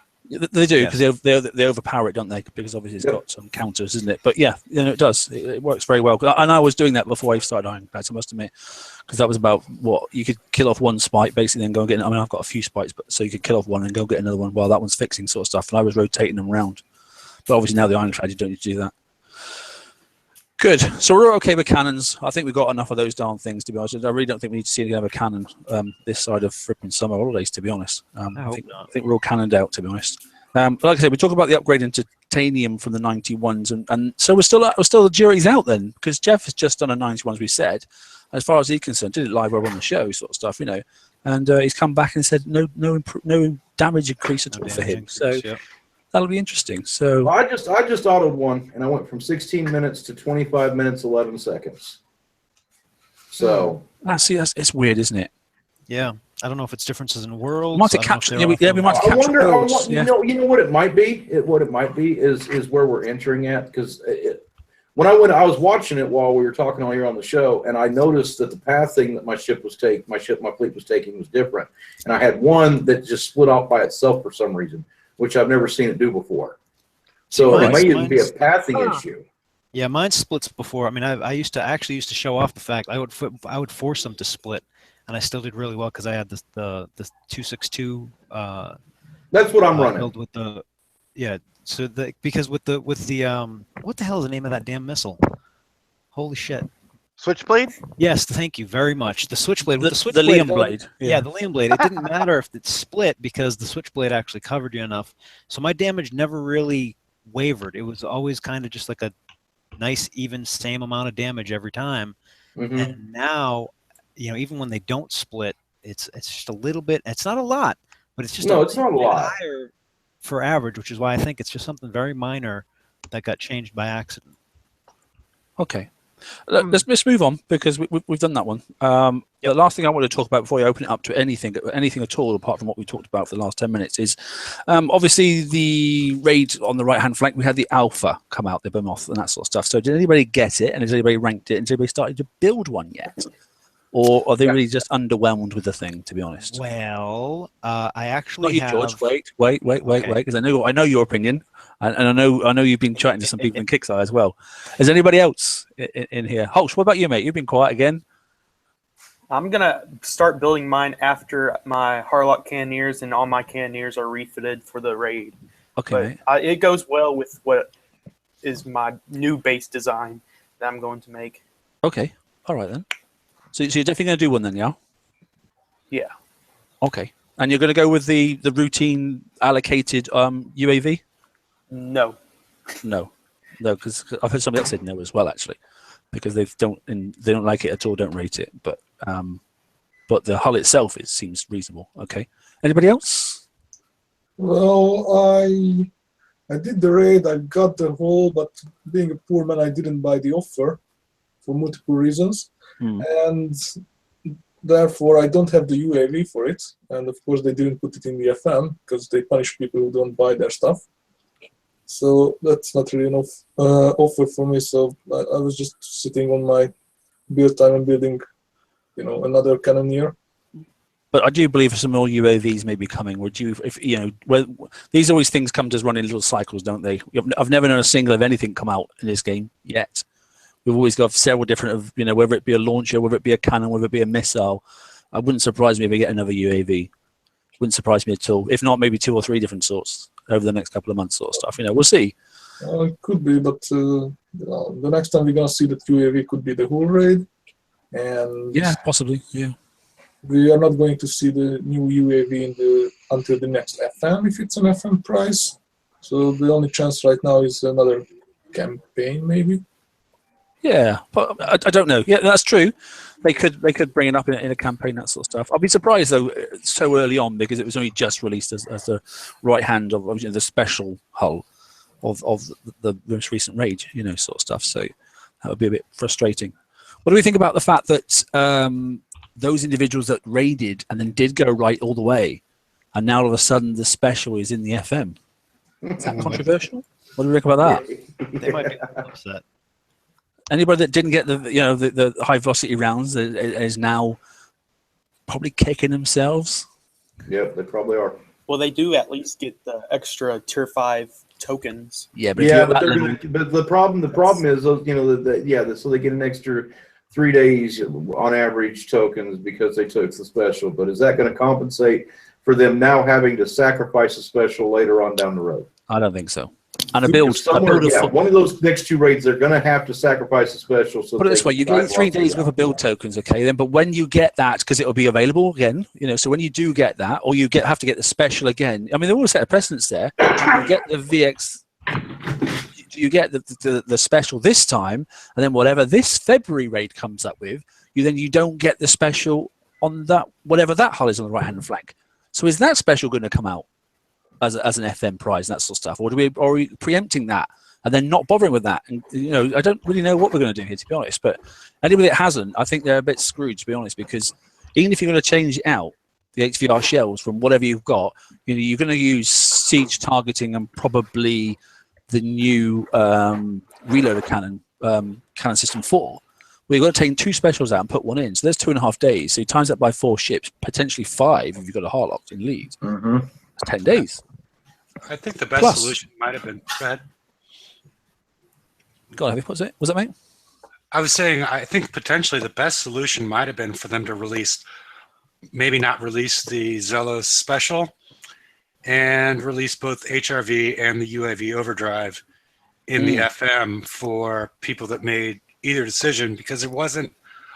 They do, because they overpower it, don't they? Because obviously it's got some counters, isn't it? But yeah, it does. It works very well. And I was doing that before I started ironclads, I must admit, because that was about what you could kill off one spite basically, then go and get. I mean, I've got a few spites, but so you could kill off one and go get another one while that one's fixing, sort of stuff. And I was rotating them around. But obviously now the ironclad, you don't need to do that. Good. So we're okay with cannons. I think we've got enough of those darn things, to be honest. I really don't think we need to see any other cannon this side of fripping summer holidays, to be honest. I think we're all cannoned out, to be honest. But like I said, we talk about the upgrade into titanium from the 91s, and so we're still the jury's out then, because Jeff has just done a 91, as we said. As far as he's concerned, did it live over on the show, sort of stuff, and he's come back and said no damage increase at all for him. So that'll be interesting. So I just autoed one, and I went from 16 minutes to 25 minutes 11 seconds. So it's weird, isn't it? Yeah, I don't know if it's differences in worlds. We might have captured. We might have captured worlds. You know what it might be. What it might be is where we're entering at, because when I was watching it while we were talking all here on the show, and I noticed that the pathing that my fleet was taking was different, and I had one that just split off by itself for some reason, which I've never seen it do before. So it may even be a pathing issue. Yeah, mine splits before. I mean, I used to show off the fact I would force them to split. and I still did really well because I had the 262. That's what I'm running. Build with the, yeah. So because with the what the hell is the name of that damn missile? Holy shit! Switchblade? Yes, thank you very much. The Switchblade. With the The Switchblade, Liam blade. Yeah, the Liam blade. It didn't matter if it split because the Switchblade actually covered you enough. So my damage never really wavered. It was always kind of just like a nice, even, same amount of damage every time. And now, even when they don't split, it's just a little bit. It's not a lot, but it's just it's not a lot higher for average, which is why I think it's just something very minor that got changed by accident. Okay. Let's move on because we've done that one. The last thing I want to talk about before you open it up to anything at all, apart from what we talked about for the last 10 minutes, is obviously the raid on the right-hand flank. We had the Alpha come out, the behemoth, and that sort of stuff. So did anybody get it? And has anybody ranked it? And has anybody started to build one yet? Or are they really just underwhelmed with the thing, to be honest? Well, I actually Not you, George. Wait, because I know your opinion. And I know you've been chatting to some people in Kickstarter as well. Is anybody else in here? Hulk, what about you, mate? You've been quiet again. I'm going to start building mine after my Harlock Cannoneers and all my Cannoneers are refitted for the raid. Okay, but it goes well with what is my new base design that I'm going to make. Okay, all right then. So you're definitely going to do one then, yeah? Yeah. Okay. And you're going to go with the routine allocated UAV? No, because I've heard somebody else said no as well, actually, because they don't like it at all, don't rate it. But the hull itself seems reasonable. Okay. Anybody else? Well, I did the raid. I got the hull, but being a poor man, I didn't buy the offer for multiple reasons, and therefore I don't have the UAV for it. And of course, they didn't put it in the FM because they punish people who don't buy their stuff. So that's not really enough offer for me. So I was just sitting on my build time and building, another cannoneer. But I do believe some more UAVs may be coming. Would you, these always things come to run in little cycles, don't they? I've never known a single of anything come out in this game yet. We've always got several different whether it be a launcher, whether it be a cannon, whether it be a missile. It wouldn't surprise me if we get another UAV. Wouldn't surprise me at all. If not, maybe 2 or 3 different sorts over the next couple of months, sort of stuff. We'll see. It could be, but the next time we're gonna see that UAV could be the whole raid, and yeah, possibly, yeah. We are not going to see the new UAV until the next FM, if it's an FM price. So the only chance right now is another campaign, maybe. Yeah, but I don't know. Yeah, that's true. They could bring it up in a campaign, that sort of stuff. I'd be surprised though so early on because it was only just released as the right hand of the special hull of the most recent raid, sort of stuff. So that would be a bit frustrating. What do we think about the fact that those individuals that raided and then did go right all the way, and now all of a sudden the special is in the FM? Is that controversial? What do you think about that? They might be upset. Anybody that didn't get the high velocity rounds is now probably kicking themselves. Yep, they probably are. Well, they do at least get the extra tier 5 tokens. Yeah, but the problem is those, so they get an extra 3 days on average tokens because they took the special. But is that going to compensate for them now having to sacrifice a special later on down the road? I don't think so. And one of those next 2 raids, they're going to have to sacrifice a special. So put it this way: you get 3 days worth of build tokens, okay? Then, but when you get that, because it will be available again, so when you do get that, or have to get the special again. I mean, they all set a precedence there. You get the VX, you get the special this time, and then whatever this February raid comes up with, you don't get the special on that whatever that hull is on the right hand flank. So is that special going to come out as an FM prize and that sort of stuff, or are we preempting that and then not bothering with that? And I don't really know what we're going to do here, to be honest. But anybody that hasn't, I think they're a bit screwed, to be honest, because even if you're going to change it out, the HVR shells from whatever you've got, you're going to use siege targeting and probably the new reloader cannon, cannon system 4. Well, you've got to take 2 specials out and put 1 in. So there's 2.5 days. So you times that by 4 ships, potentially 5 if you've got a Harlock in lead. That's 10 days. I think the best solution might have been. Go ahead. Go on, what was it, mate? I was saying I think potentially the best solution might have been for them to release maybe not release the Zealous special and release both HRV and the UAV overdrive in the FM for people that made either decision, because there wasn't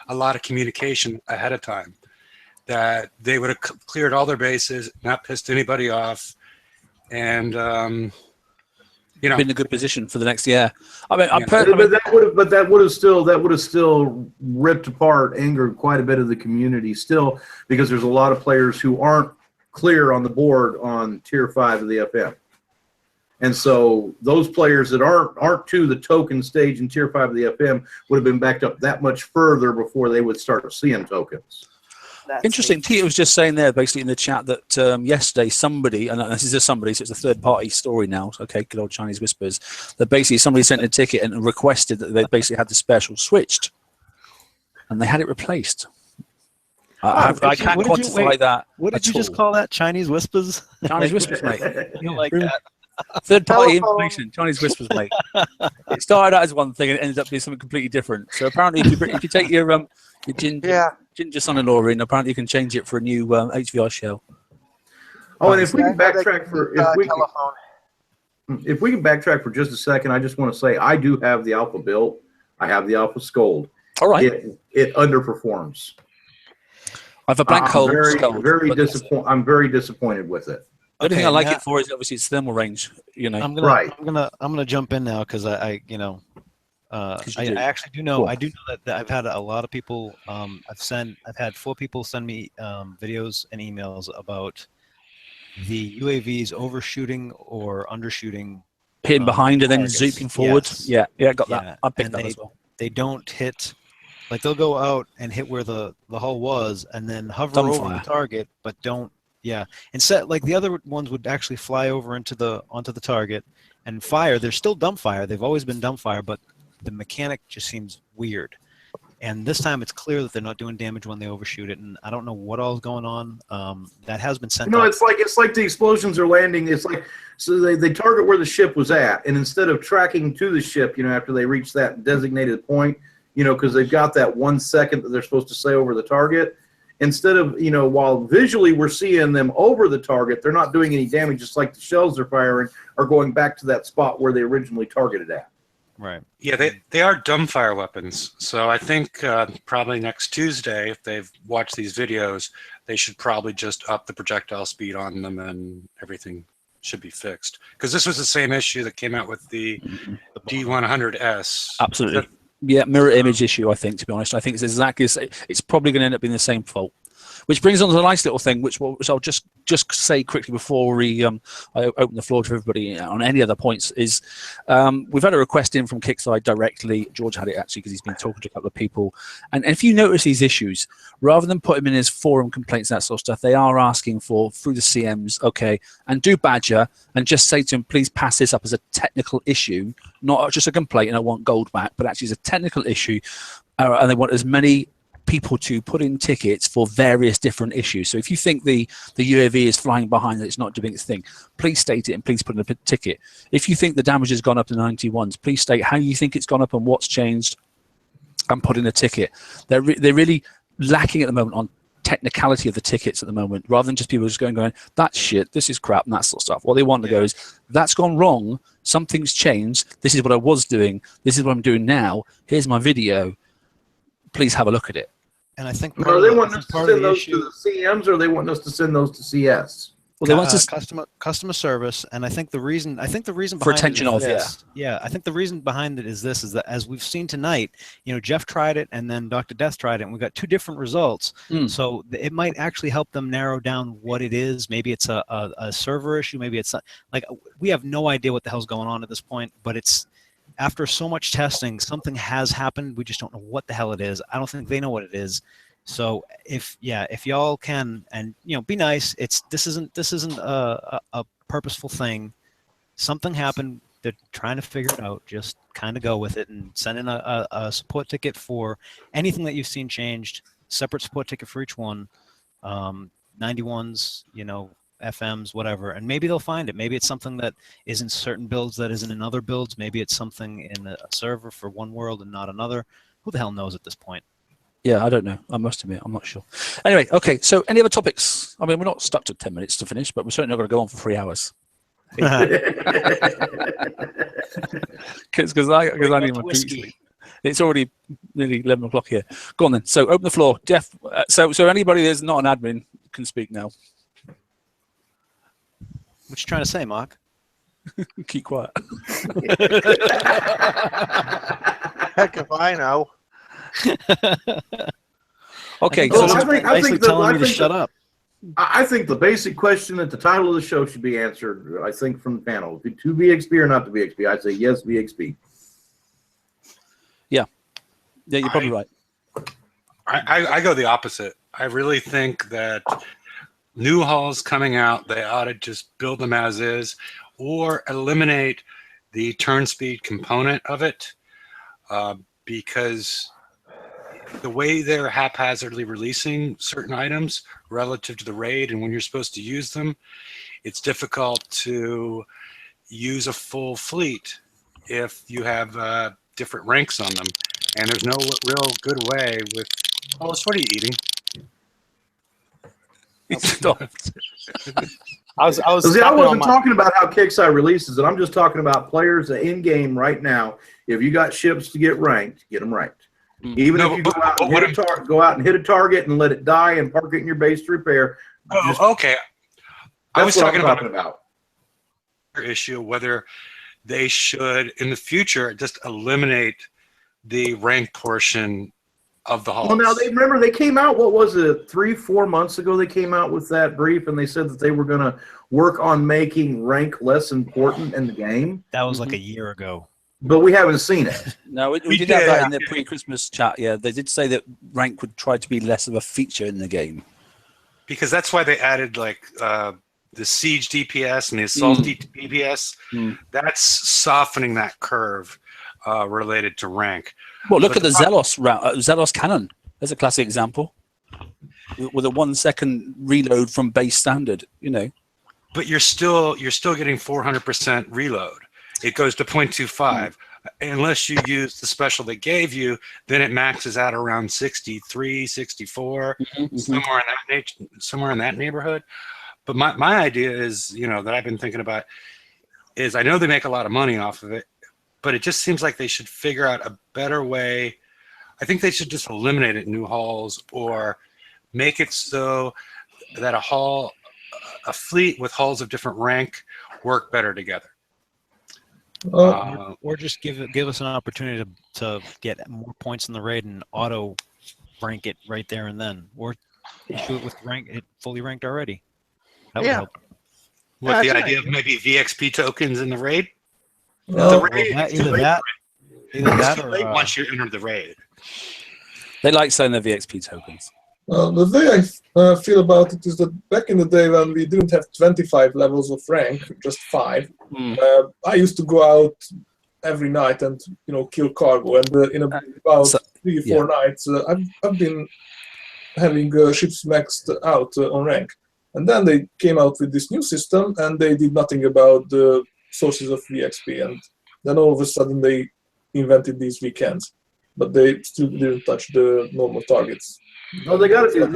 a lot of communication ahead of time, that they would have cleared all their bases, not pissed anybody off, and you know, been in a good position for the next year. I mean, but that would have still ripped apart, angered quite a bit of the community still, because there's a lot of players who aren't clear on the board on tier 5 of the FM. And so those players that aren't to the token stage in tier 5 of the FM would have been backed up that much further before they would start seeing tokens. Interesting. Tia was just saying there, basically in the chat, that yesterday somebody, and this is a somebody, so it's a third-party story now. Okay, good old Chinese whispers. That basically somebody sent a ticket and requested that they basically had the special switched, and they had it replaced. I can't quantify that. What did you just call that? Chinese whispers? Chinese whispers, mate. You don't like that? Third-party information, Chinese whispers, mate. It started out as one thing and it ended up being something completely different. So apparently, if you take your ginger son-in-law in, apparently you can change it for a new HVR shell. Oh, and if we can backtrack if we can backtrack for just a second, I just want to say I do have the Alpha built. I have the Alpha Scold. All right. It underperforms. I have a blank hole. I'm very disappointed with it. The only thing I like it for is obviously its thermal range. You know, I'm gonna jump in now because I actually do know. I do know that I've had a lot of people. I've had 4 people send me videos and emails about the UAVs overshooting or undershooting, hitting behind and then zooming forward. Yes. Yeah, got that. I picked that as well. They don't hit. Like they'll go out and hit where the hull was, and then hover over the target, but don't. Yeah, instead, like the other ones would actually fly over onto the target and fire. They're still dumbfire. They've always been dumbfire, but the mechanic just seems weird. And this time, it's clear that they're not doing damage when they overshoot it. And I don't know what all is going on. That has been sent. No, it's like the explosions are landing. It's like so they target where the ship was at, and instead of tracking to the ship, after they reach that designated point, because they've got that 1 second that they're supposed to say over the target. Instead of, while visually we're seeing them over the target, they're not doing any damage, just like the shells they're firing are going back to that spot where they originally targeted at. Right. Yeah, they are dumbfire weapons. So I think probably next Tuesday, if they've watched these videos, they should probably just up the projectile speed on them and everything should be fixed. Because this was the same issue that came out with the D100S. Absolutely. Yeah, mirror image issue, I think, to be honest. I think it's exactly, it's probably going to end up being the same fault. Which brings on to a nice little thing, which I'll just say quickly before I open the floor to everybody on any other points, is we've had a request in from Kickside directly. George had it actually because he's been talking to a couple of people. And if you notice these issues, rather than put them in as forum complaints, that sort of stuff, they are asking for, through the CMs, okay, and do badger and just say to them, please pass this up as a technical issue, not just a complaint and I want gold back, but actually as a technical issue. And they want as many people to put in tickets for various different issues. So if you think the UAV is flying behind that it's not doing its thing, please state it and please put in a ticket. If you think the damage has gone up to 91s, please state how you think it's gone up and what's changed and put in a ticket. They're really lacking at the moment on technicality of the tickets at the moment, rather than just people just going, that's shit, this is crap, and that sort of stuff. What they want to go is, that's gone wrong, something's changed, this is what I was doing, this is what I'm doing now, here's my video, please have a look at it. And I think they want us to send those to the CMs, or they want us to send those to CS. Well, they want customer service, and I think the reason behind for attention of I think the reason behind it is that as we've seen tonight, Jeff tried it, and then Dr. Death tried it, and we got 2 different results. So it might actually help them narrow down what it is. Maybe it's a server issue. Maybe it's like we have no idea what the hell's going on at this point. But it's after so much testing, something has happened. We just don't know what the hell it is. I don't think they know what it is. So if y'all can, and be nice. This isn't a purposeful thing. Something happened. They're trying to figure it out. Just kind of go with it and send in a support ticket for anything that you've seen changed. Separate support ticket for each one. 91s, FMs, whatever, and maybe they'll find it. Maybe it's something that is in certain builds that isn't in other builds. Maybe it's something in a server for one world and not another. Who the hell knows at this point? Yeah, I don't know. I must admit, I'm not sure. Anyway, okay. So, any other topics? I mean, we're not stuck to 10 minutes to finish, but we're certainly not going to go on for 3 hours. Because I need my whiskey. It's already nearly 11 o'clock here. Go on then. So, open the floor, Jeff. So anybody that's not an admin can speak now. What you trying to say, Mark? Keep quiet. Heck if I know. Okay, so so I think telling me to shut up. I think the basic question at the title of the show should be answered, I think, from the panel. To VXP or not to VXP? I'd say yes, VXP. Yeah, you're probably right. I go the opposite. I really think that new hulls coming out, they ought to just build them as is or eliminate the turn speed component of it because the way they're haphazardly releasing certain items relative to the raid and when you're supposed to use them, it's difficult to use a full fleet if you have different ranks on them. And there's no real good way with... Oh, what are you eating? I was See, I wasn't talking about how Kickside releases it. I'm just talking about players in game right now. If you got ships to get ranked, get them ranked. Even if you go out and hit a target and let it die and park it in your base to repair. Okay. I was talking about issue whether they should in the future just eliminate the rank portion of the hulls. Well, now they came out. What was it? 3-4 months ago, they came out with that brief, and they said that they were going to work on making rank less important in the game. That was like a year ago. But we haven't seen it. No, we did have that in the pre-Christmas chat. Yeah, they did say that rank would try to be less of a feature in the game. Because that's why they added like the siege DPS and the assault DPS. That's softening that curve related to rank. Well, look at the zealous cannon. There's a classic example with a 1 second reload from base standard. You know, but you're still getting 400% reload. It goes to 0.25. Unless you use the special they gave you, then it maxes out around 63, 64, somewhere in that neighborhood. But my idea is, that I've been thinking about is I know they make a lot of money off of it, but it just seems like they should figure out a better way. I think they should just eliminate it in new halls or make it so that a fleet with hulls of different rank work better together. Or just give us an opportunity to get more points in the raid and auto rank it right there and then, or issue it with it fully ranked already. That would help. With the idea of maybe VXP tokens in the raid. Either that or once you enter the raid, they like saying the VXP tokens. The way I feel about it is that back in the day when we didn't have 25 levels of rank, just 5, I used to go out every night and kill cargo. And in about 3 or 4 nights, I've been having ships maxed out on rank. And then they came out with this new system, and they did nothing about the sources of VXP. And then all of a sudden they invented these weekends, but they still didn't touch the normal targets. No, they got to do.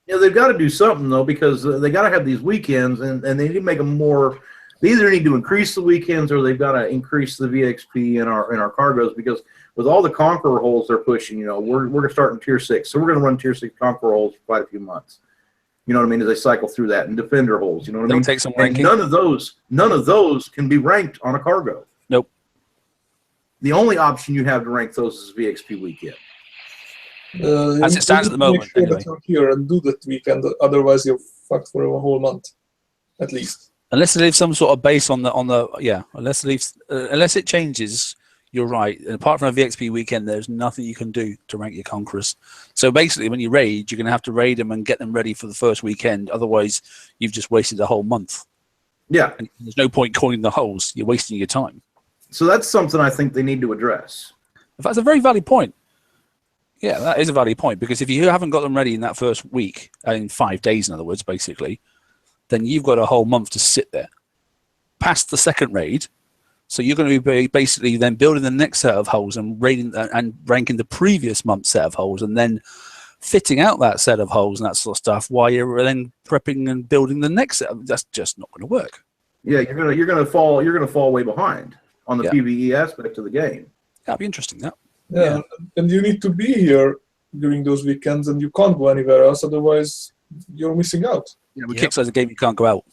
They've got to do something though, because they got to have these weekends, and they need to make them more. They either need to increase the weekends, or they've got to increase the VXP in our cargoes. Because with all the Conqueror holes they're pushing, we're going to start in Tier 6, so we're going to run Tier 6 Conqueror holes for quite a few months. You know what I mean? As they cycle through that, and Defender holes. You know what I mean? Take some ranking. None of those can be ranked on a cargo. Nope. The only option you have to rank those is VXP weekend. As it stands at the moment, make sure that you're here and do that weekend. Otherwise, you're fucked for a whole month, at least. Unless they leave some sort of base on the unless it changes. You're right. And apart from a VXP weekend, there's nothing you can do to rank your conquerors. So basically, when you raid, you're going to have to raid them and get them ready for the first weekend. Otherwise, you've just wasted a whole month. Yeah. And there's no point calling the holes. You're wasting your time. So that's something I think they need to address. In fact, it's a very valid point. Yeah, that is a valid point, because if you haven't got them ready in that first week, in 5 days, in other words, basically, then you've got a whole month to sit there. Past the second raid, So you're going to be basically then building the next set of holes and ranking the previous month's set of holes, and then fitting out that set of holes and that sort of stuff while you're then prepping and building the next set. That's just not going to work. Yeah, you're gonna fall way behind on the PvE aspect of the game. That'd be interesting. That. Yeah, and you need to be here during those weekends, and you can't go anywhere else. Otherwise, you're missing out. Yeah, with Kickstarter's a game, you can't go out.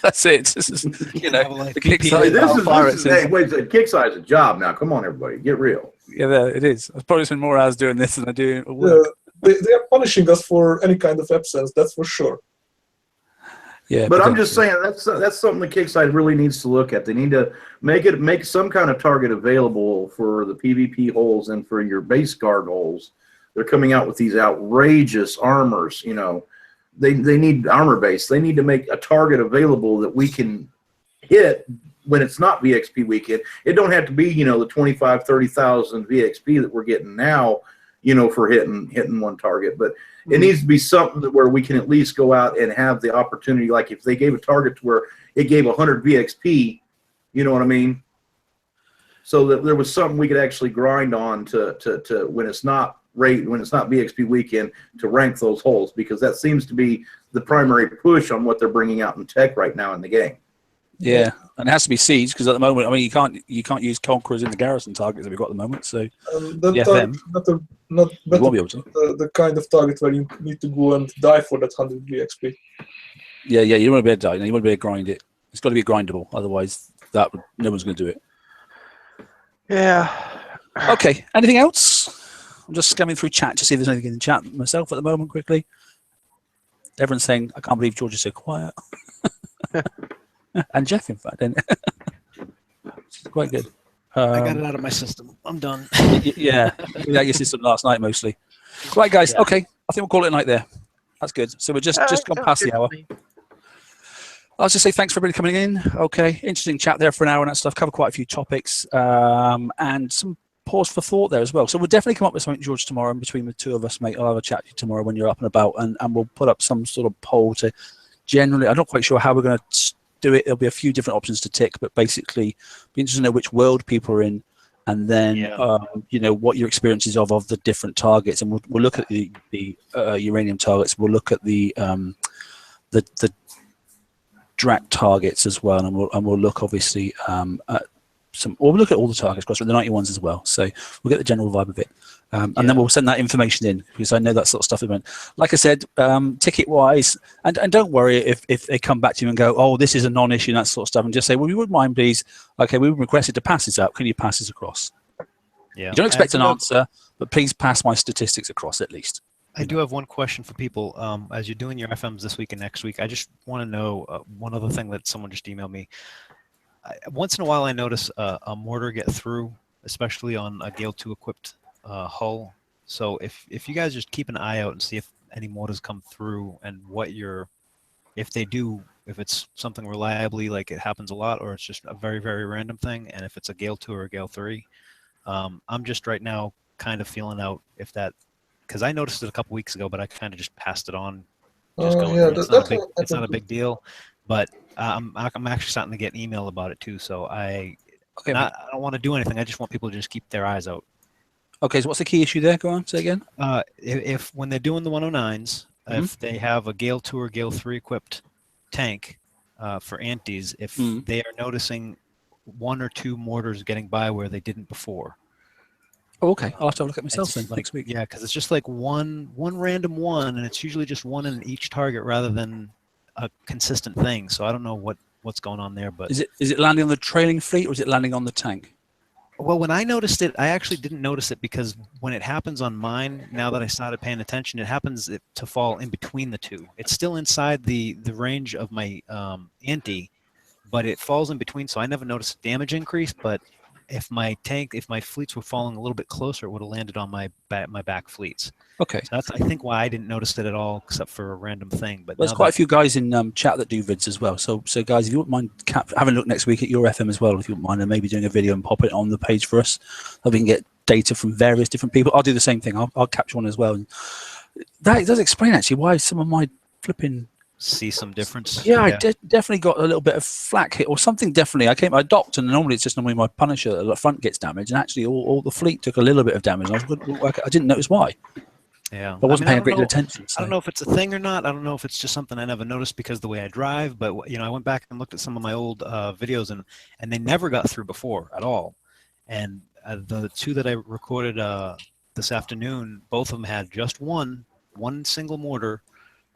That's it. It's just, you know, the Kickstarter's a job now. Come on, everybody, get real. Yeah, it is. I've probably spent more hours doing this than I do at work. Yeah, they are punishing us for any kind of absence. That's for sure. Yeah, but I'm just saying that's something the Kickstarter really needs to look at. They need to make some kind of target available for the PvP holes and for your base guard holes. They're coming out with these outrageous armors. You know, they need armor base. They need to make a target available that we can hit when it's not VXP weekend. It don't have to be, you know, the 25,000, 30,000 VXP that we're getting now, you know, for hitting one target, but it needs to be something that where we can at least go out and have the opportunity. Like if they gave a target to where it gave 100 VXP, you know what I mean? So that there was something we could actually grind on to when it's not VXP weekend to rank those holes, because that seems to be the primary push on what they're bringing out in tech right now in the game. Yeah, and it has to be siege, because at the moment, I mean, you can't use conquerors in the garrison targets that we've got at the moment. So not won't be able to. The kind of target where you need to go and die for that 100 VXP. Yeah, you want to be able to die. You want to be able to grind it. It's got to be grindable, otherwise no one's going to do it. Yeah. Okay. Anything else? I'm just scanning through chat to see if there's anything in the chat myself at the moment. Quickly, everyone's saying, "I can't believe George is so quiet." And Jeff, in fact, it's quite good. I got it out of my system. I'm done. Yeah, your system last night mostly. Right, guys. Yeah. Okay, I think we'll call it a night there. That's good. So we're just gone past the hour. I'll just say thanks for everybody coming in. Okay, interesting chat there for an hour and that stuff. Covered quite a few topics and some pause for thought there as well. So we'll definitely come up with something, George, tomorrow. And between the two of us, mate, I'll have a chat to you tomorrow when you're up and about, and we'll put up some sort of poll to generally. I'm not quite sure how we're going to do it. There'll be a few different options to tick, but basically be interested to know which world people are in, and then you know, what your experience is of the different targets, and we'll look at the uranium targets. We'll look at the Drat targets as well, and we'll look obviously at we'll look at all the targets across the 91s as well. So we'll get the general vibe of it. And then we'll send that information in, because I know that sort of stuff. Like I said, ticket-wise, and don't worry if they come back to you and go, oh, this is a non-issue, and that sort of stuff, and just say, well, we wouldn't mind, please. Okay, we requested to pass this out. Can you pass this across? Yeah. You don't expect an answer, but please pass my statistics across at least. I do have one question for people. As you're doing your FMs this week and next week, I just want to know one other thing that someone just emailed me. Once in a while, I notice a mortar get through, especially on a Gale 2 equipped hull. So if you guys just keep an eye out and see if any mortars come through, and if they do, if it's something reliably, like it happens a lot, or it's just a very, very random thing, and if it's a Gale 2 or a Gale 3, I'm just right now kind of feeling out if that, because I noticed it a couple weeks ago, but I kind of just passed it on. Just it's not a big deal, but I'm actually starting to get an email about it too. So I don't want to do anything. I just want people to just keep their eyes out. Okay, so what's the key issue there? Go on, say again. If when they're doing the 109s, if they have a Gale 2 or Gale 3 equipped tank for antis, if they are noticing one or two mortars getting by where they didn't before. Oh, okay. I'll have to have a look at myself then next week. Yeah, because it's just like one random one, and it's usually just one in each target rather than a consistent thing. So I don't know what's going on there. But is it landing on the trailing fleet, or is it landing on the tank? Well, when I noticed it, I actually didn't notice it, because when it happens on mine, now that I started paying attention, it happens to fall in between the two. It's still inside the range of my anti, but it falls in between, so I never noticed damage increase. But if my fleets were falling a little bit closer, it would have landed on my back fleets. Okay. So that's, I think, why I didn't notice it at all, except for a random thing. But there's quite a few guys in chat that do vids as well. So guys, if you wouldn't mind having a look next week at your FM as well, if you wouldn't mind, and maybe doing a video and pop it on the page for us, so we can get data from various different people. I'll do the same thing. I'll capture one as well. And that does explain actually why some of my flipping see some difference. Yeah, I definitely got a little bit of flack hit or something. Definitely, I docked, and normally it's just normally my Punisher at the front gets damaged, and actually all the fleet took a little bit of damage. I didn't notice why. Yeah, I wasn't paying a great deal of attention. So. I don't know if it's a thing or not. I don't know if it's just something I never noticed because of the way I drive. But I went back and looked at some of my old videos, and they never got through before at all. And the two that I recorded this afternoon, both of them had just one single mortar,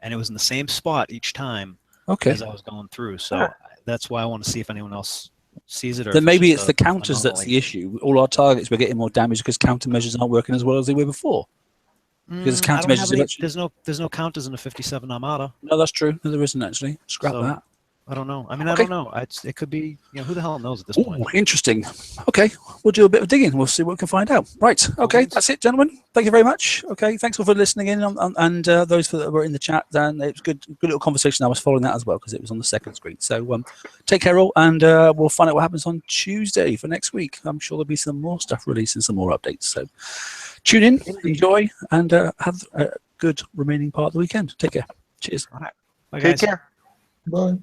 and it was in the same spot each time. Okay. As I was going through, so that's why I want to see if anyone else sees it. Or then maybe it's the counters that's the issue. All our targets were getting more damage because countermeasures aren't working as well as they were before. Because countermeasures. There's no counters in the 57 Armada. No, that's true. No, there isn't actually. Scrap that. I don't know. I mean, I don't know. It could be. Who the hell knows at this point? Interesting. Okay, we'll do a bit of digging. We'll see what we can find out. Right. Okay, that's it, gentlemen. Thank you very much. Okay, thanks for listening in, and those that were in the chat. And it was good little conversation. I was following that as well because it was on the second screen. So take care all, and we'll find out what happens on Tuesday for next week. I'm sure there'll be some more stuff released and some more updates. So tune in, enjoy, and have a good remaining part of the weekend. Take care. Cheers. All right. Bye, Take guys. care. Bye.